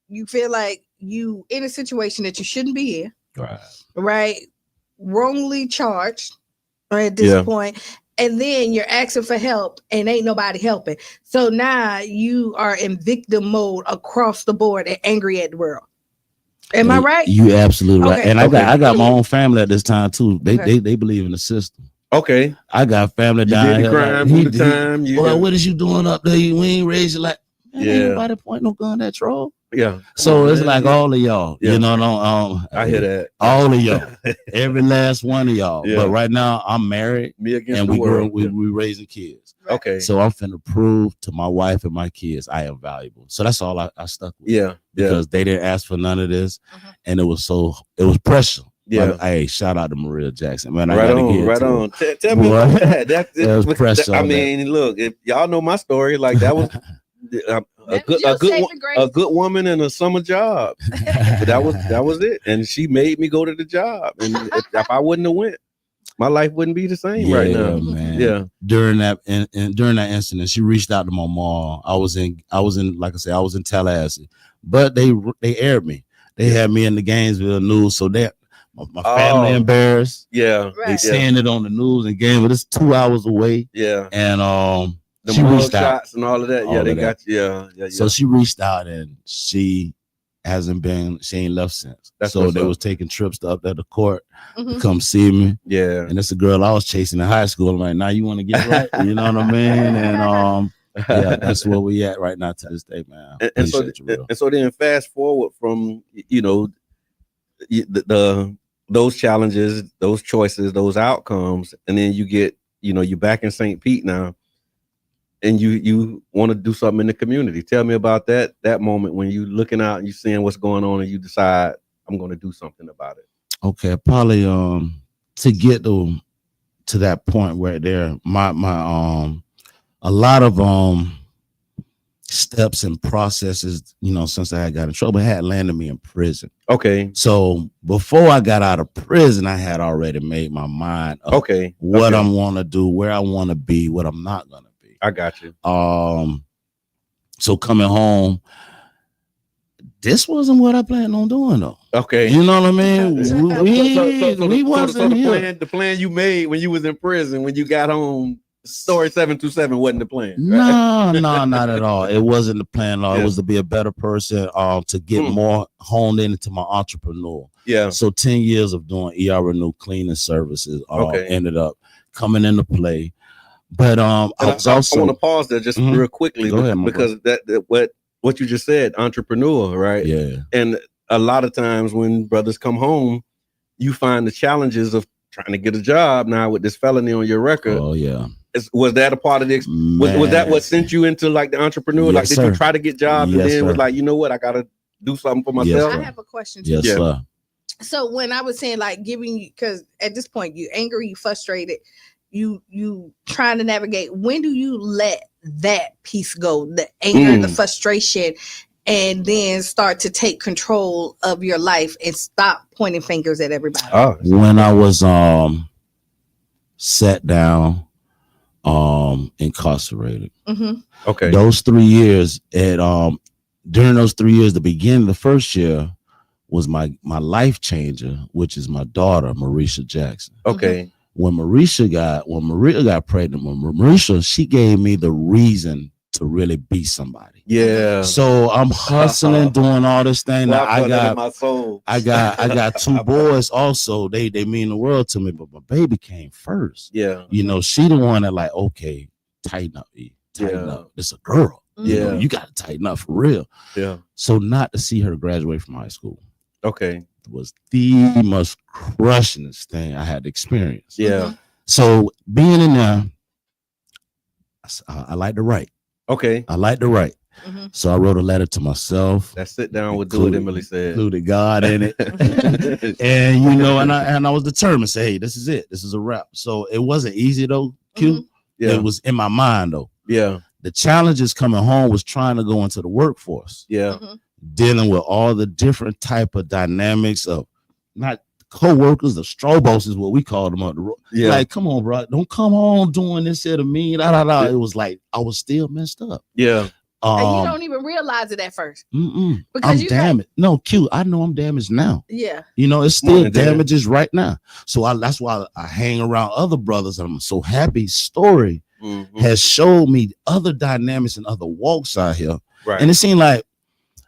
you feel like you in a situation that you shouldn't be in. Right. Right. Wrongly charged. Right at this point, and then you're asking for help and ain't nobody helping. So now you are in victim mode across the board and angry at the world. Am I right? You absolutely right. Okay. And I got my own family at this time too. They believe in the system. Okay. I got family down here. Crime like, all the time. Well, what is you doing up there? We ain't raised you like, man, Yeah. ain't nobody point no gun at troll. Yeah. So it's like all of y'all, Yeah. you know, I hear that. all of y'all, every last one of y'all. Yeah. But right now I'm married Me against and the world. we raising kids. Okay. So I'm finna prove to my wife and my kids I am valuable. So that's all I stuck with. Yeah. Because they didn't ask for none of this, and it was pressure. Yeah. Like, hey, shout out to Maria Jackson, man. I Right gotta on, get right to on. it. Tell me Boy, about that. That was pressure I on mean, look, if y'all know my story, like that was a good woman and a summer job. But that was it, and she made me go to the job. And if I wouldn't have went, my life wouldn't be the same right now. Man. Yeah. During that incident, she reached out to my mom. I was in, like I said, I was in Tallahassee, but they aired me. They had me in the Gainesville news, so that my family embarrassed. Yeah, they saying it on the news and game, but it's 2 hours away. Yeah, and the she reached out shots and all of that. Yeah, they got you. Yeah. So she reached out and she ain't left since. That's so what's they up. was taking trips to up at the court to come see me. Yeah, and it's a girl I was chasing in high school. I'm like, now you want to get right, you know what I mean? And yeah, that's where we at right now to this day, man. And so then fast forward from those challenges, those choices, those outcomes, and then you get you're back in St. Pete now, and you want to do something in the community. Tell me about that moment when you looking out and you seeing what's going on and you decide I'm going to do something about it. Okay, probably to get to that point where there my a lot of steps and processes, since I had got in trouble, had landed me in prison. Okay. So before I got out of prison, I had already made my mind up what I want to do, where I want to be, what I'm not going to be. I got you. So coming home, this wasn't what I planned on doing though. Okay. You know what I mean? The plan you made when you was in prison, when you got home, story 727 wasn't the plan. Right? No, not at all. It wasn't the plan at all. It was to be a better person, to get more honed into my entrepreneur. Yeah. So 10 years of doing ER Renew cleaning services ended up coming into play. But I want to pause there just real quickly. Go ahead, because what you just said, entrepreneur, right? Yeah. And a lot of times when brothers come home, you find the challenges of trying to get a job now with this felony on your record. Oh yeah. Was that a part of the was that what sent you into like the entrepreneur? Yes, did you try to get jobs and then was like, you know what, I gotta do something for myself? I have a question too. Yes, sir. So when I was saying like giving you, because at this point you angry, you frustrated, you trying to navigate, when do you let that piece go, the anger, the frustration, and then start to take control of your life and stop pointing fingers at everybody? When I was sat down, incarcerated. Okay. Those 3 years during those 3 years, the beginning, the first year was my life changer, which is my daughter, Marisha Jackson. Okay. When Maria got pregnant, Marisha, she gave me the reason to really be somebody. Yeah. So I'm hustling, doing all this thing. Well, I got my soul. I got two boys also. They mean the world to me, but my baby came first. Yeah. She the one that like, okay, tighten up, tighten up. It's a girl. Yeah. You gotta tighten up for real. Yeah. So not to see her graduate from high school. Okay. Was the most crushingest thing I had experienced. Yeah. So being in there, I like to write. Okay. I like to write. So I wrote a letter to myself. That sit down with do it, Emily said. Included God in it. And and I was determined to say, hey, this is it. This is a wrap. So it wasn't easy though, Q. Yeah. It was in my mind though. Yeah. The challenges coming home was trying to go into the workforce. Yeah. Dealing with all the different type of dynamics of not co-workers, the strobos is what we call them on the road. Yeah. Like, come on, bro, don't come on doing this here to me. It was like I was still messed up. Yeah. And you don't even realize it at first. Because Because I'm damaged. No, Q, I know I'm damaged now. Yeah. You know, it's still damages right now. So that's why I hang around other brothers. And I'm so happy. Story has showed me other dynamics and other walks out here. Right. And it seemed like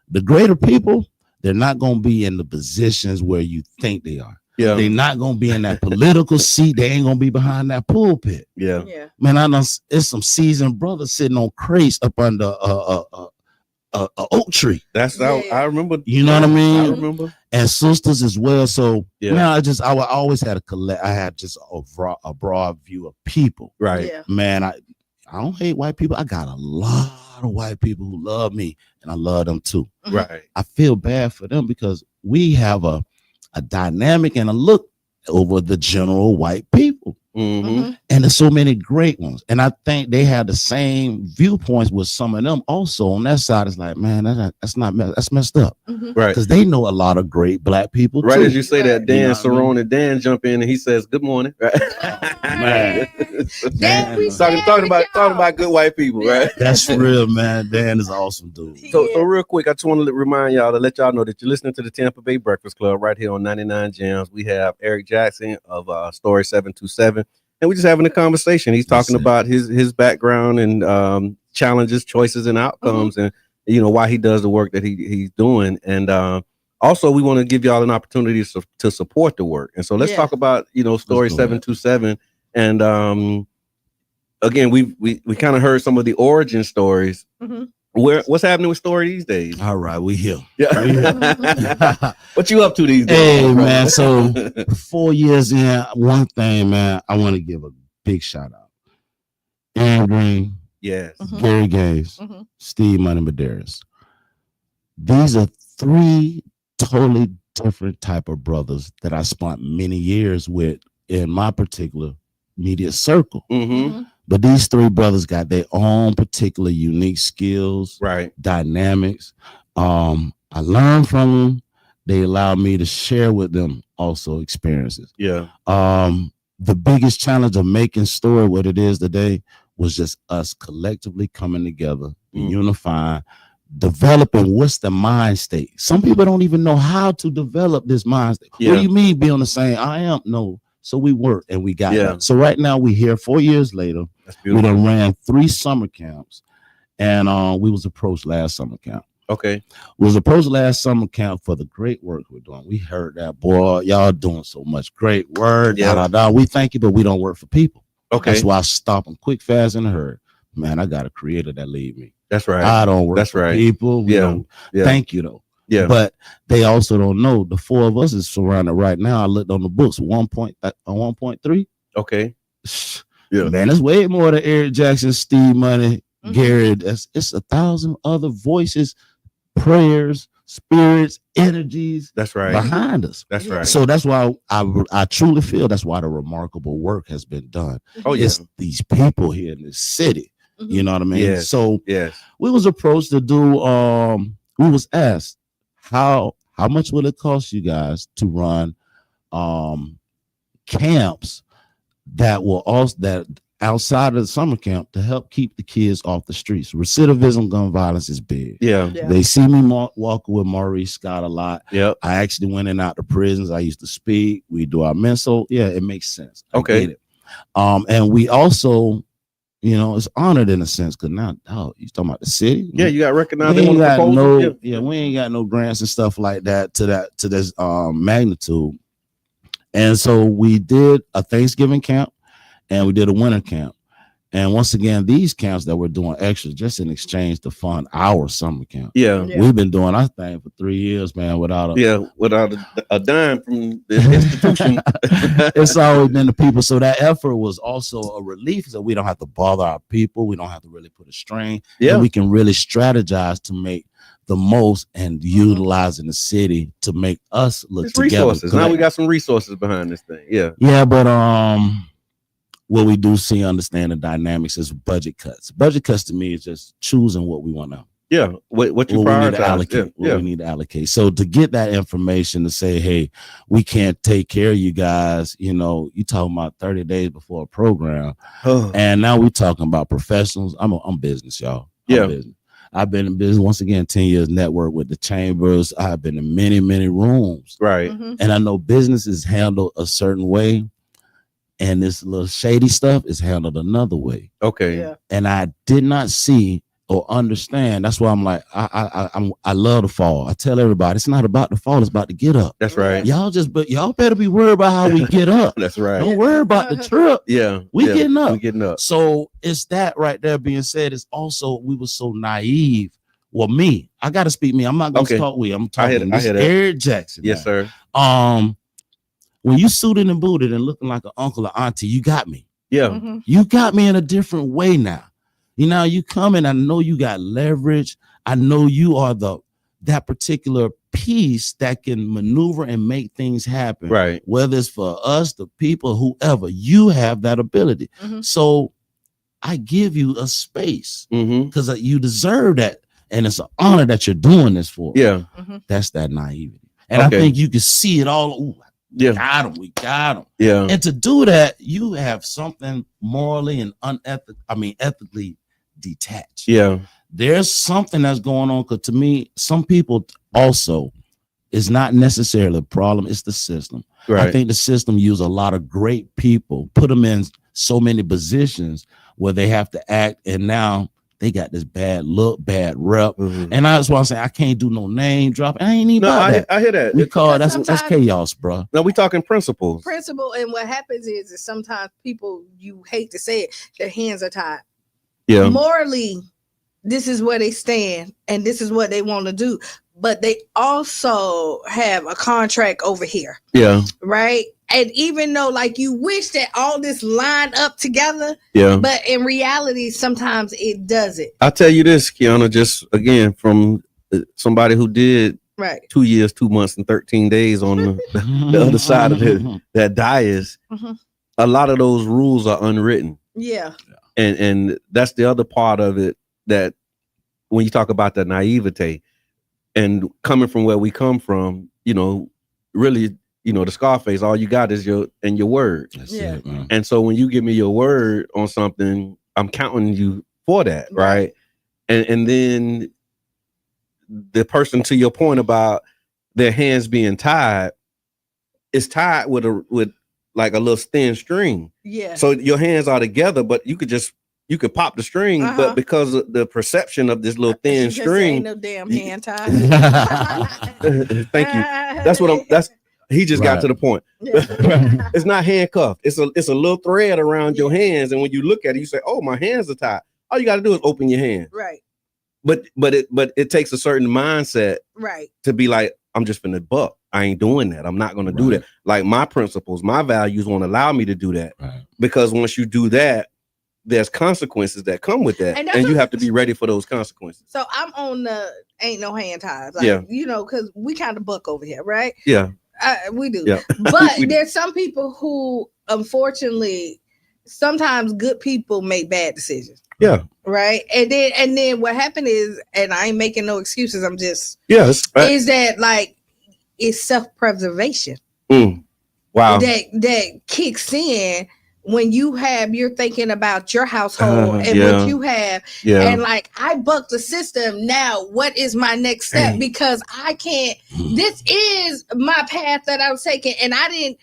the greater people, they're not going to be in the positions where you think they are. Yeah. They're not going to be in that political seat. They ain't going to be behind that pulpit. Yeah. Man, I know it's some seasoned brothers sitting on crates up under a oak tree. That's how I remember. You know what I mean? I remember. And sisters as well. So yeah, man, I always had I had just a broad view of people. Right. Yeah. Man, I don't hate white people. I got a lot of white people who love me, and I love them too. Right. I feel bad for them because we have a dynamic and a look over the general white people. And there's so many great ones, and I think they have the same viewpoints with some of them also on that side. It's like, man, that's messed up, right? Because they know a lot of great black people, right? Too. As you say that, Dan Cerrone and Dan jump in and he says, "Good morning." Right? Man, Dan, talking about good white people, right? That's real, man. Dan is an awesome dude. So real quick, I just want to remind y'all to let y'all know that you're listening to the Tampa Bay Breakfast Club right here on 99 Gems. We have Eric Jackson of Story 727. And we're just having a conversation. He's talking about his background and challenges, choices, and outcomes, and why he does the work that he's doing. And also, we want to give y'all an opportunity to support the work. And so let's talk about Story 727. And again, we kind of heard some of the origin stories. What's happening with Story these days? All right, we here. Yeah. What you up to these days? Hey, man. So 4 years in, one thing, man, I want to give a big shout out. Aaron Green, yes, Gary Gaines, Steve Money Medeiros. These are three totally different type of brothers that I spent many years with in my particular media circle. But these three brothers got their own particular unique skills, right? Dynamics. I learned from them. They allowed me to share with them also experiences. Yeah. The biggest challenge of making Story what it is today was just us collectively coming together, unifying, developing what's the mind state. Some people don't even know how to develop this mind state. What do you mean be on the same? I am no. So we worked and we got that. So right now we here 4 years later. We done ran 3 summer camps, and we was approached last summer camp. Okay. We was approached last summer camp for the great work we're doing. We heard that, boy, y'all doing so much great work. We thank you, but we don't work for people. Okay. That's why I stop them quick, fast, and hurry. Man, I got a creator that lead me. That's right. I don't work for people. We don't. Thank you though. Yeah. But they also don't know the 4 of us is surrounded right now. I looked on the books, 1.3. Okay. Yeah. Man, it's way more than Eric Jackson, Steve Money, Gary. It's 1,000 other voices, prayers, spirits, energies. That's right. Behind us. That's right. So that's why I truly feel that's why the remarkable work has been done. Oh, yeah. It's these people here in this city. You know what I mean? Yes. So yes, we was approached to do we was asked how much will it cost you guys to run camps that will also that outside of the summer camp to help keep the kids off the streets. Recidivism, gun violence is big. Yeah. They see me walking with Maurice Scott a lot. Yeah. I actually went in and out the prisons. I used to speak. We do our men. So yeah, it makes sense. I get it. And we also, it's honored in a sense because now, you talking about the city. Yeah, you got recognized. We ain't got we ain't got no grants and stuff like that to this magnitude. And so we did a Thanksgiving camp and we did a winter camp. And once again, these camps that we're doing extra just in exchange to fund our summer camp. Yeah. We've been doing our thing for 3 years, man, without a dime from the institution. It's always been the people. So that effort was also a relief so we don't have to bother our people. We don't have to really put a strain. Yeah. And we can really strategize to make the most and utilizing the city to make us look it's together. Resources. Now we got some resources behind this thing. Yeah. Yeah, but what we do see, understand the dynamics is budget cuts. Budget cuts to me is just choosing what we want to. Yeah, what you prioritize. We need to allocate. We need to allocate. So to get that information to say, hey, we can't take care of you guys. You talking about 30 days before a program, and now we're talking about professionals. I'm business, y'all. I'm business. I've been in business once again, 10 years network with the chambers. I've been in many, many rooms. Right. And I know business is handled a certain way, and this little shady stuff is handled another way. Okay. Yeah. And I did not see or understand. That's why I'm like, I love the fall. I tell everybody, it's not about the fall, it's about to get up. That's right. Y'all better be worried about how we get up. That's right. Don't worry about the trip. Yeah. We getting up. We getting up. So it's that right there being said. It's also, we were so naive. Well, me, I gotta speak me. I'm not gonna talk we. I'm talking I hear that. Eric Jackson. Yes, man. sir. When you suited and booted and looking like an uncle or auntie, you got me. Yeah. You got me in a different way now. You know, you come in, I know you got leverage. I know you are that particular piece that can maneuver and make things happen. Right. Whether it's for us, the people, whoever, you have that ability. So I give you a space because you deserve that. And it's an honor that you're doing this for. Yeah. That's that naivety. And I think you can see it all. Ooh, we got him. Yeah. And to do that, you have something morally and ethically detached. Yeah. There's something that's going on. Because to me, some people also is not necessarily a problem. It's the system. Right. I think the system use a lot of great people, put them in so many positions where they have to act, and now they got this bad look, bad rep. And that's why I'm saying I can't do no name drop. I ain't even about that. I hear that. We call that's chaos, bro. No, we talking principles. And what happens is sometimes people, you hate to say it, their hands are tied. Yeah. Morally, this is where they stand and this is what they want to do. But they also have a contract over here. Yeah. Right. And even though like you wish that all this lined up together, but in reality, sometimes it doesn't. I'll tell you this, Kiana, just again, from somebody who did 2 years, 2 months, and 13 days on the other side of that dais, a lot of those rules are unwritten. Yeah. And that's the other part of it, that when you talk about the naivete and coming from where we come from, you know, really, you know, the Scarface, all you got is your word. That's it, man. And so when you give me your word on something, I'm counting you for that, right? And then the person, to your point about their hands being tied, is tied with like a little thin string. Yeah. So your hands are together, but you could pop the string, but because of the perception of this little thin string, ain't no damn hand tie. Thank you. He just got to the point. It's not handcuffed. It's a little thread around your hands, and when you look at it, you say, "Oh, my hands are tied." All you got to do is open your hand. Right. But it takes a certain mindset, right, to be like, I'm just finna buck. I ain't doing that. I'm not gonna do that. Like my principles, my values won't allow me to do that, because once you do that, there's consequences that come with that, and you have to be ready for those consequences. So I'm on the ain't no hand ties, like, you know, because we kind of buck over here, right? Yeah. We do. Yeah. But there's some people who, unfortunately, sometimes good people make bad decisions. Yeah. Right. And then what happened is, and I ain't making no excuses, I'm just is that like it's self-preservation. Wow. That kicks in when you're thinking about your household and what you have. And like, I bucked the system. Now what is my next step? Because I can't, this is my path that I was taking, and I didn't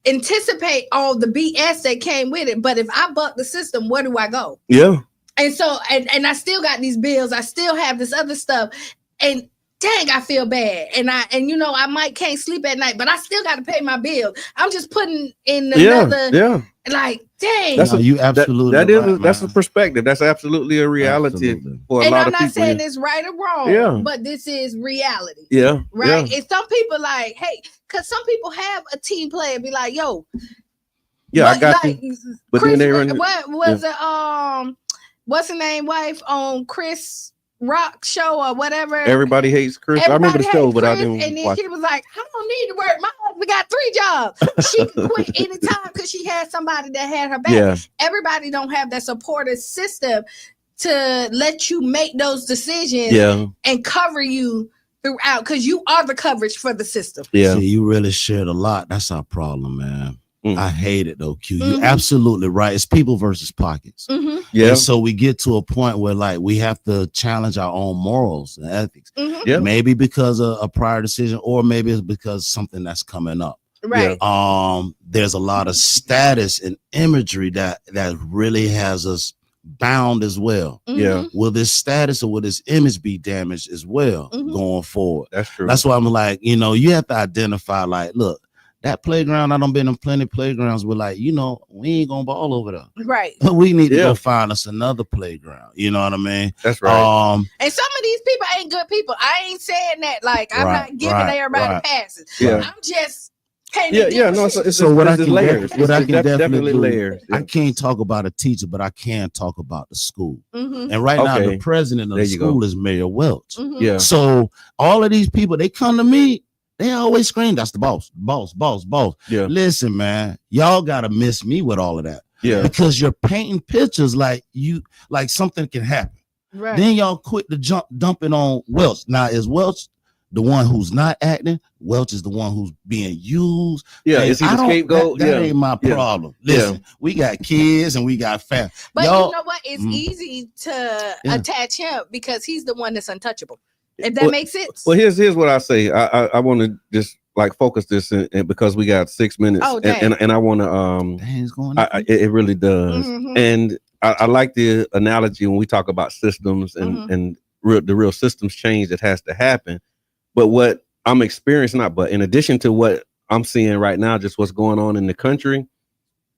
anticipate all the BS that came with it. But if I buck the system, where do I go? Yeah. And so, and I still got these bills. I still have this other stuff, and dang, I feel bad. And you know, I might can't sleep at night, but I still got to pay my bills. I'm just putting in another, like, dang. That's you absolutely that's a perspective. That's absolutely a reality for a lot of people. And I'm not saying it's right or wrong, but this is reality. Yeah. Right. Yeah. And some people like, hey, because some people have a team player be like, yo. Yeah, I got you. But Chris, then they run. What was it? What's her name? Wife on Chris Rock show or whatever. Everybody hates Chris. I remember the show, but I didn't. And then watch. she was like, I don't need to work. My husband got 3 jobs. She could quit anytime because she had somebody that had her back. Yeah. Everybody don't have that supportive system to let you make those decisions and cover you throughout, because you are the coverage for the system. Yeah. See, you really shared a lot. That's our problem, man. I hate it though, Q. You're absolutely right. It's people versus pockets. Yeah. And so we get to a point where like we have to challenge our own morals and ethics. Yeah. Maybe because of a prior decision, or maybe it's because something that's coming up. Right. There's a lot of status and imagery that really has us bound as well. Yeah. Will this status or will this image be damaged as well going forward? That's true. That's why I'm like, you have to identify, like, look, that playground, I done been in plenty of playgrounds where, like, we ain't gonna ball over there. Right. We need to go find us another playground. You know what I mean? That's right. And some of these people ain't good people. I ain't saying that. Like, I'm not giving everybody passes. Yeah. I'm just No, so what I can layers. What I can definitely do, layers. I can't talk about a teacher, but I can talk about the school. And right now, Okay. the president of the school is Mayor Welch. Yeah. So all of these people, they come to me, they always scream, "That's the boss, boss, boss, boss." Yeah. Listen, man, y'all gotta miss me with all of that. Yeah. Because you're painting pictures like something can happen. Right. Then y'all quit the dumping on Welch. Now, is Welch the one who's not acting? Welch is the one who's being used. Yeah, And is he the scapegoat? That ain't my problem. Listen, we got kids and we got family. But you know what? It's easy to attach him because he's the one that's untouchable. If that makes sense. Well, here's what I say. I want to just like focus this in because we got 6 minutes. Oh, and I want to it really does. And I like the analogy when we talk about systems and the real systems change that has to happen. But what I'm experiencing, in addition to what I'm seeing right now, just what's going on in the country,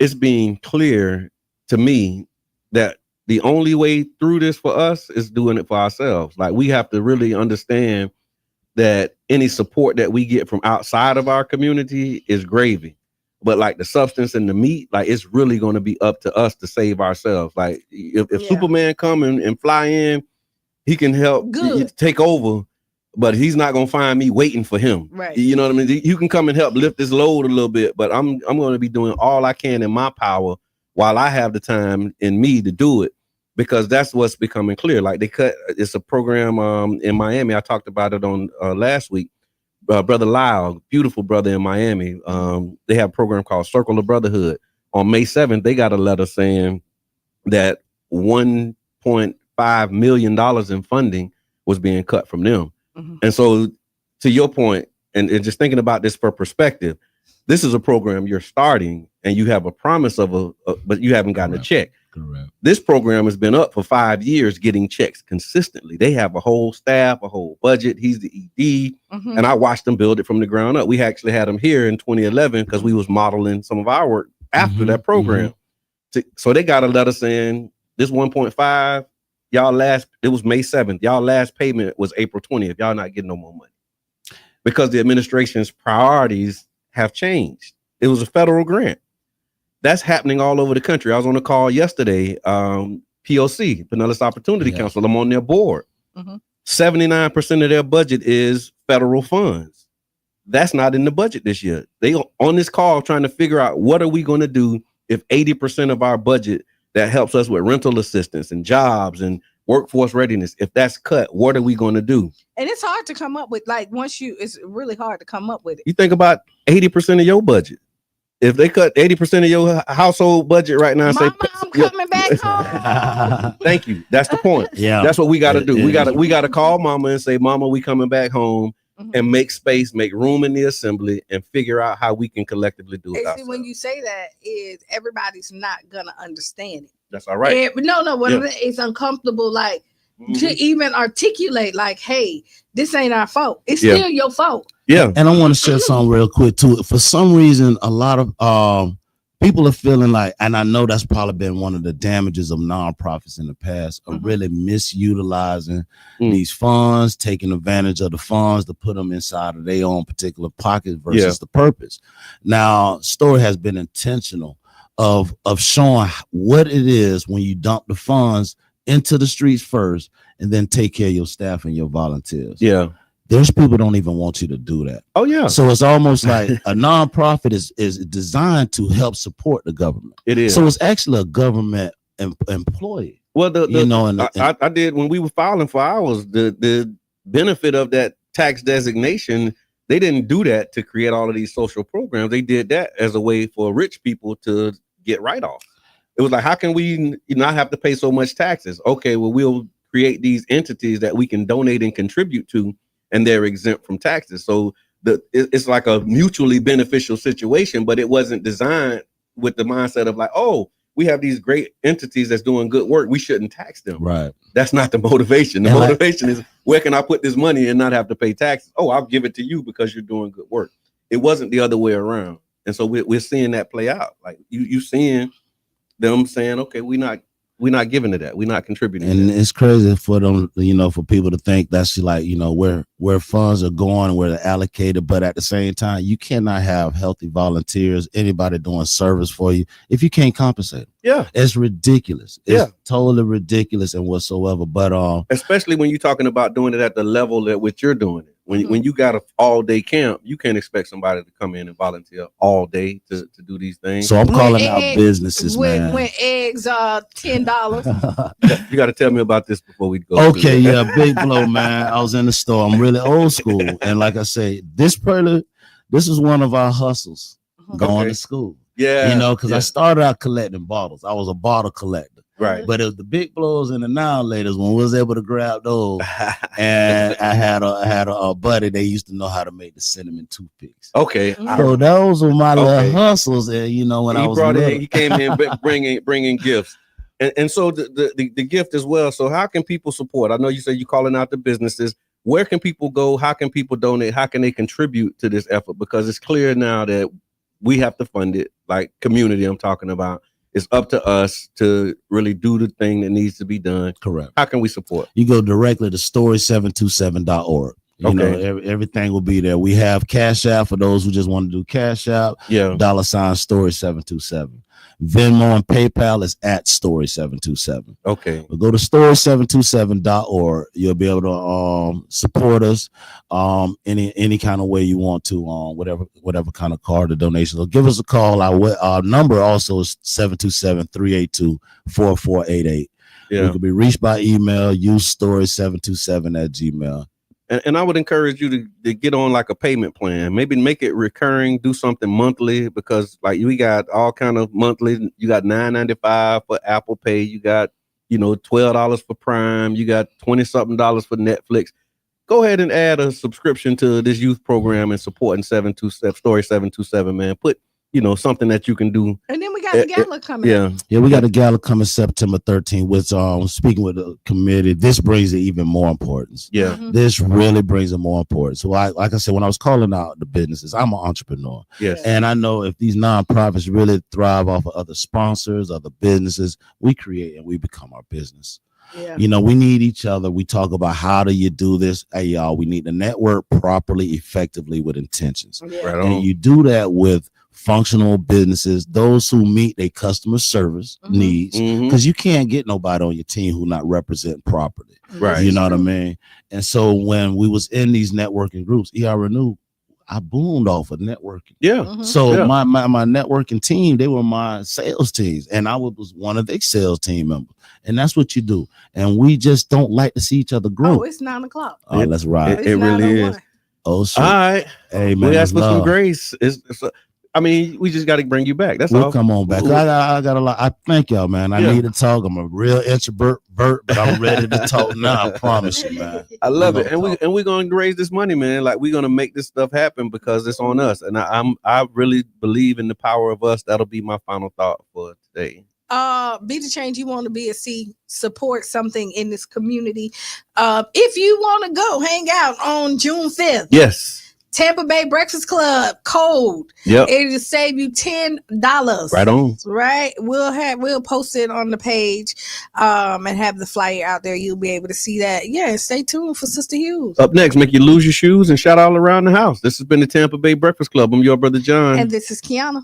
it's being clear to me that the only way through this for us is doing it for ourselves. Like, we have to really understand that any support that we get from outside of our community is gravy. But like the substance and the meat, like, it's really going to be up to us to save ourselves. Like, if Superman come and fly in, he can help take over, but he's not going to find me waiting for him. Right. You know what I mean? You can come and help lift this load a little bit, but I'm going to be doing all I can in my power while I have the time in me to do it, because that's what's becoming clear. Like, it's a program in Miami. I talked about it on last week. Brother Lyle, beautiful brother in Miami. They have a program called Circle of Brotherhood. On May 7th, they got a letter saying that $1.5 million in funding was being cut from them. And so, to your point, and just thinking about this for perspective, this is a program you're starting and you have a promise of but you haven't gotten a check. Correct. This program has been up for 5 years, getting checks consistently. They have a whole staff, a whole budget. He's the ED, and I watched them build it from the ground up. We actually had him here in 2011 because we was modeling some of our work after that program. So they got a letter saying this 1.5, it was May 7th. Y'all last payment was April 20th. Y'all not getting no more money because the administration's priorities have changed. It was a federal grant. That's happening all over the country. I was on a call yesterday, POC, Pinellas Opportunity Council. I'm on their board. 79% of their budget is federal funds. That's not in the budget this year. They on this call trying to figure out what are we going to do if 80% of our budget that helps us with rental assistance and jobs and workforce readiness, if that's cut, what are we going to do? And it's hard to come up with, like, it's really hard to come up with it. You think about 80% of your budget. If they cut 80% of your household budget right now, Mama, I'm coming back home. Thank you. That's the point. Yeah, that's what we got to do. We got to call Mama and say, Mama, we coming back home, and make space, make room in the assembly, and figure out how we can collectively do it. See, when you say that, is everybody's not gonna understand it. That's all right. It's uncomfortable, like, to even articulate, like, hey, this ain't our fault. It's still your fault. Yeah. And I want to share something real quick too. For some reason, a lot of people are feeling like, and I know that's probably been one of the damages of nonprofits in the past, are really misutilizing these funds, taking advantage of the funds to put them inside of their own particular pocket versus the purpose. Now, Story has been intentional of showing what it is when you dump the funds into the streets first and then take care of your staff and your volunteers. Yeah. There's people don't even want you to do that. Oh, yeah. So it's almost like a nonprofit is designed to help support the government. It is. So it's actually a government employee. Well, I did when we were filing for ours, the benefit of that tax designation, they didn't do that to create all of these social programs. They did that as a way for rich people to get write-offs. It was like, how can we not have to pay so much taxes? Okay, well, we'll create these entities that we can donate and contribute to, and they're exempt from taxes. So it's like a mutually beneficial situation, but it wasn't designed with the mindset of like, oh, we have these great entities that's doing good work, we shouldn't tax them. Right. That's not the motivation. The motivation is, where can I put this money and not have to pay taxes? Oh, I'll give it to you because you're doing good work. It wasn't the other way around. And so we're seeing that play out. Like you seeing them saying, okay, we're not giving to that. We're not contributing. And it's crazy for them, for people to think that's like, where funds are going, where they're allocated. But at the same time, you cannot have healthy volunteers, anybody doing service for you, if you can't compensate. Yeah. It's ridiculous. It's totally ridiculous and whatsoever. But especially when you're talking about doing it at the level at which you're doing it. When you got an all-day camp, you can't expect somebody to come in and volunteer all day to do these things. So I'm calling out businesses, man. When eggs are $10. You got to tell me about this before we go. Okay, yeah, big blow, man. I was in the store. I'm really old school, and like I say, this is one of our hustles, going to school. Yeah, because I started out collecting bottles. I was a bottle collector. Right. But it was the big blows and the annihilators when we was able to grab those. And I had a buddy, they used to know how to make the cinnamon toothpicks. Okay. So those were my little hustles. And when I was little. He came in bringing gifts. And so the gift as well. So how can people support? I know you said you're calling out the businesses. Where can people go? How can people donate? How can they contribute to this effort? Because it's clear now that we have to fund it, like community I'm talking about. It's up to us to really do the thing that needs to be done. Correct. How can we support? You go directly to story727.org. Everything will be there. We have Cash App for those who just want to do Cash App. Yeah. $story727. Venmo and PayPal is at story727. Okay. But go to story727.org. You'll be able to support us any kind of way you want to, whatever kind of card or donation. So give us a call. Our number also is 727-382-4488. Yeah. We can be reached by email. Use story727@gmail. And I would encourage you to get on like a payment plan. Maybe make it recurring, do something monthly, because like we got all kind of monthly. You got $9.95 for Apple Pay. You got, $12 for Prime. You got $20-something for Netflix. Go ahead and add a subscription to this youth program and supporting Story 727, man. Put, something that you can do. And then we got the gala coming. Yeah, we got a gala coming September 13th. With speaking with the committee, this brings it even more importance. Yeah, this really brings it more importance. So, like I said, when I was calling out the businesses, I'm an entrepreneur. Yes, and I know if these nonprofits really thrive off of other sponsors, other businesses, we create and we become our business. Yeah. We need each other. We talk about how do you do this? Hey, y'all, we need to network properly, effectively with intentions. Yeah. Right on. And you do that with functional businesses, those who meet their customer service needs, because you can't get nobody on your team who not represent properly. Right. You know what I mean? And so when we was in these networking groups, Renew, I boomed off of networking. Yeah. So my networking team, they were my sales teams, and I was one of their sales team members. And that's what you do. And we just don't like to see each other grow. Oh, it's 9:00. Oh, let's ride. It really is. Oh, shit. All right. Hey, man. We ask for some grace. We just got to bring you back. That's all. Come on back. I got a lot. I thank y'all, man. I need to talk. I'm a real introvert, but I'm ready to talk now. I promise you, man. I love it. And we're going to raise this money, man. Like, we're going to make this stuff happen because it's on us. And I really believe in the power of us. That'll be my final thought for today. Be the change you want to be. Support something in this community. If you want to go hang out on June 5th. Yes. Tampa Bay Breakfast Club code. Yep. It'll save you $10. Right on. Right. We'll post it on the page and have the flyer out there. You'll be able to see that. Yeah, stay tuned for Sister Hughes. Up next, make you lose your shoes and shout all around the house. This has been the Tampa Bay Breakfast Club. I'm your brother John. And this is Kiana.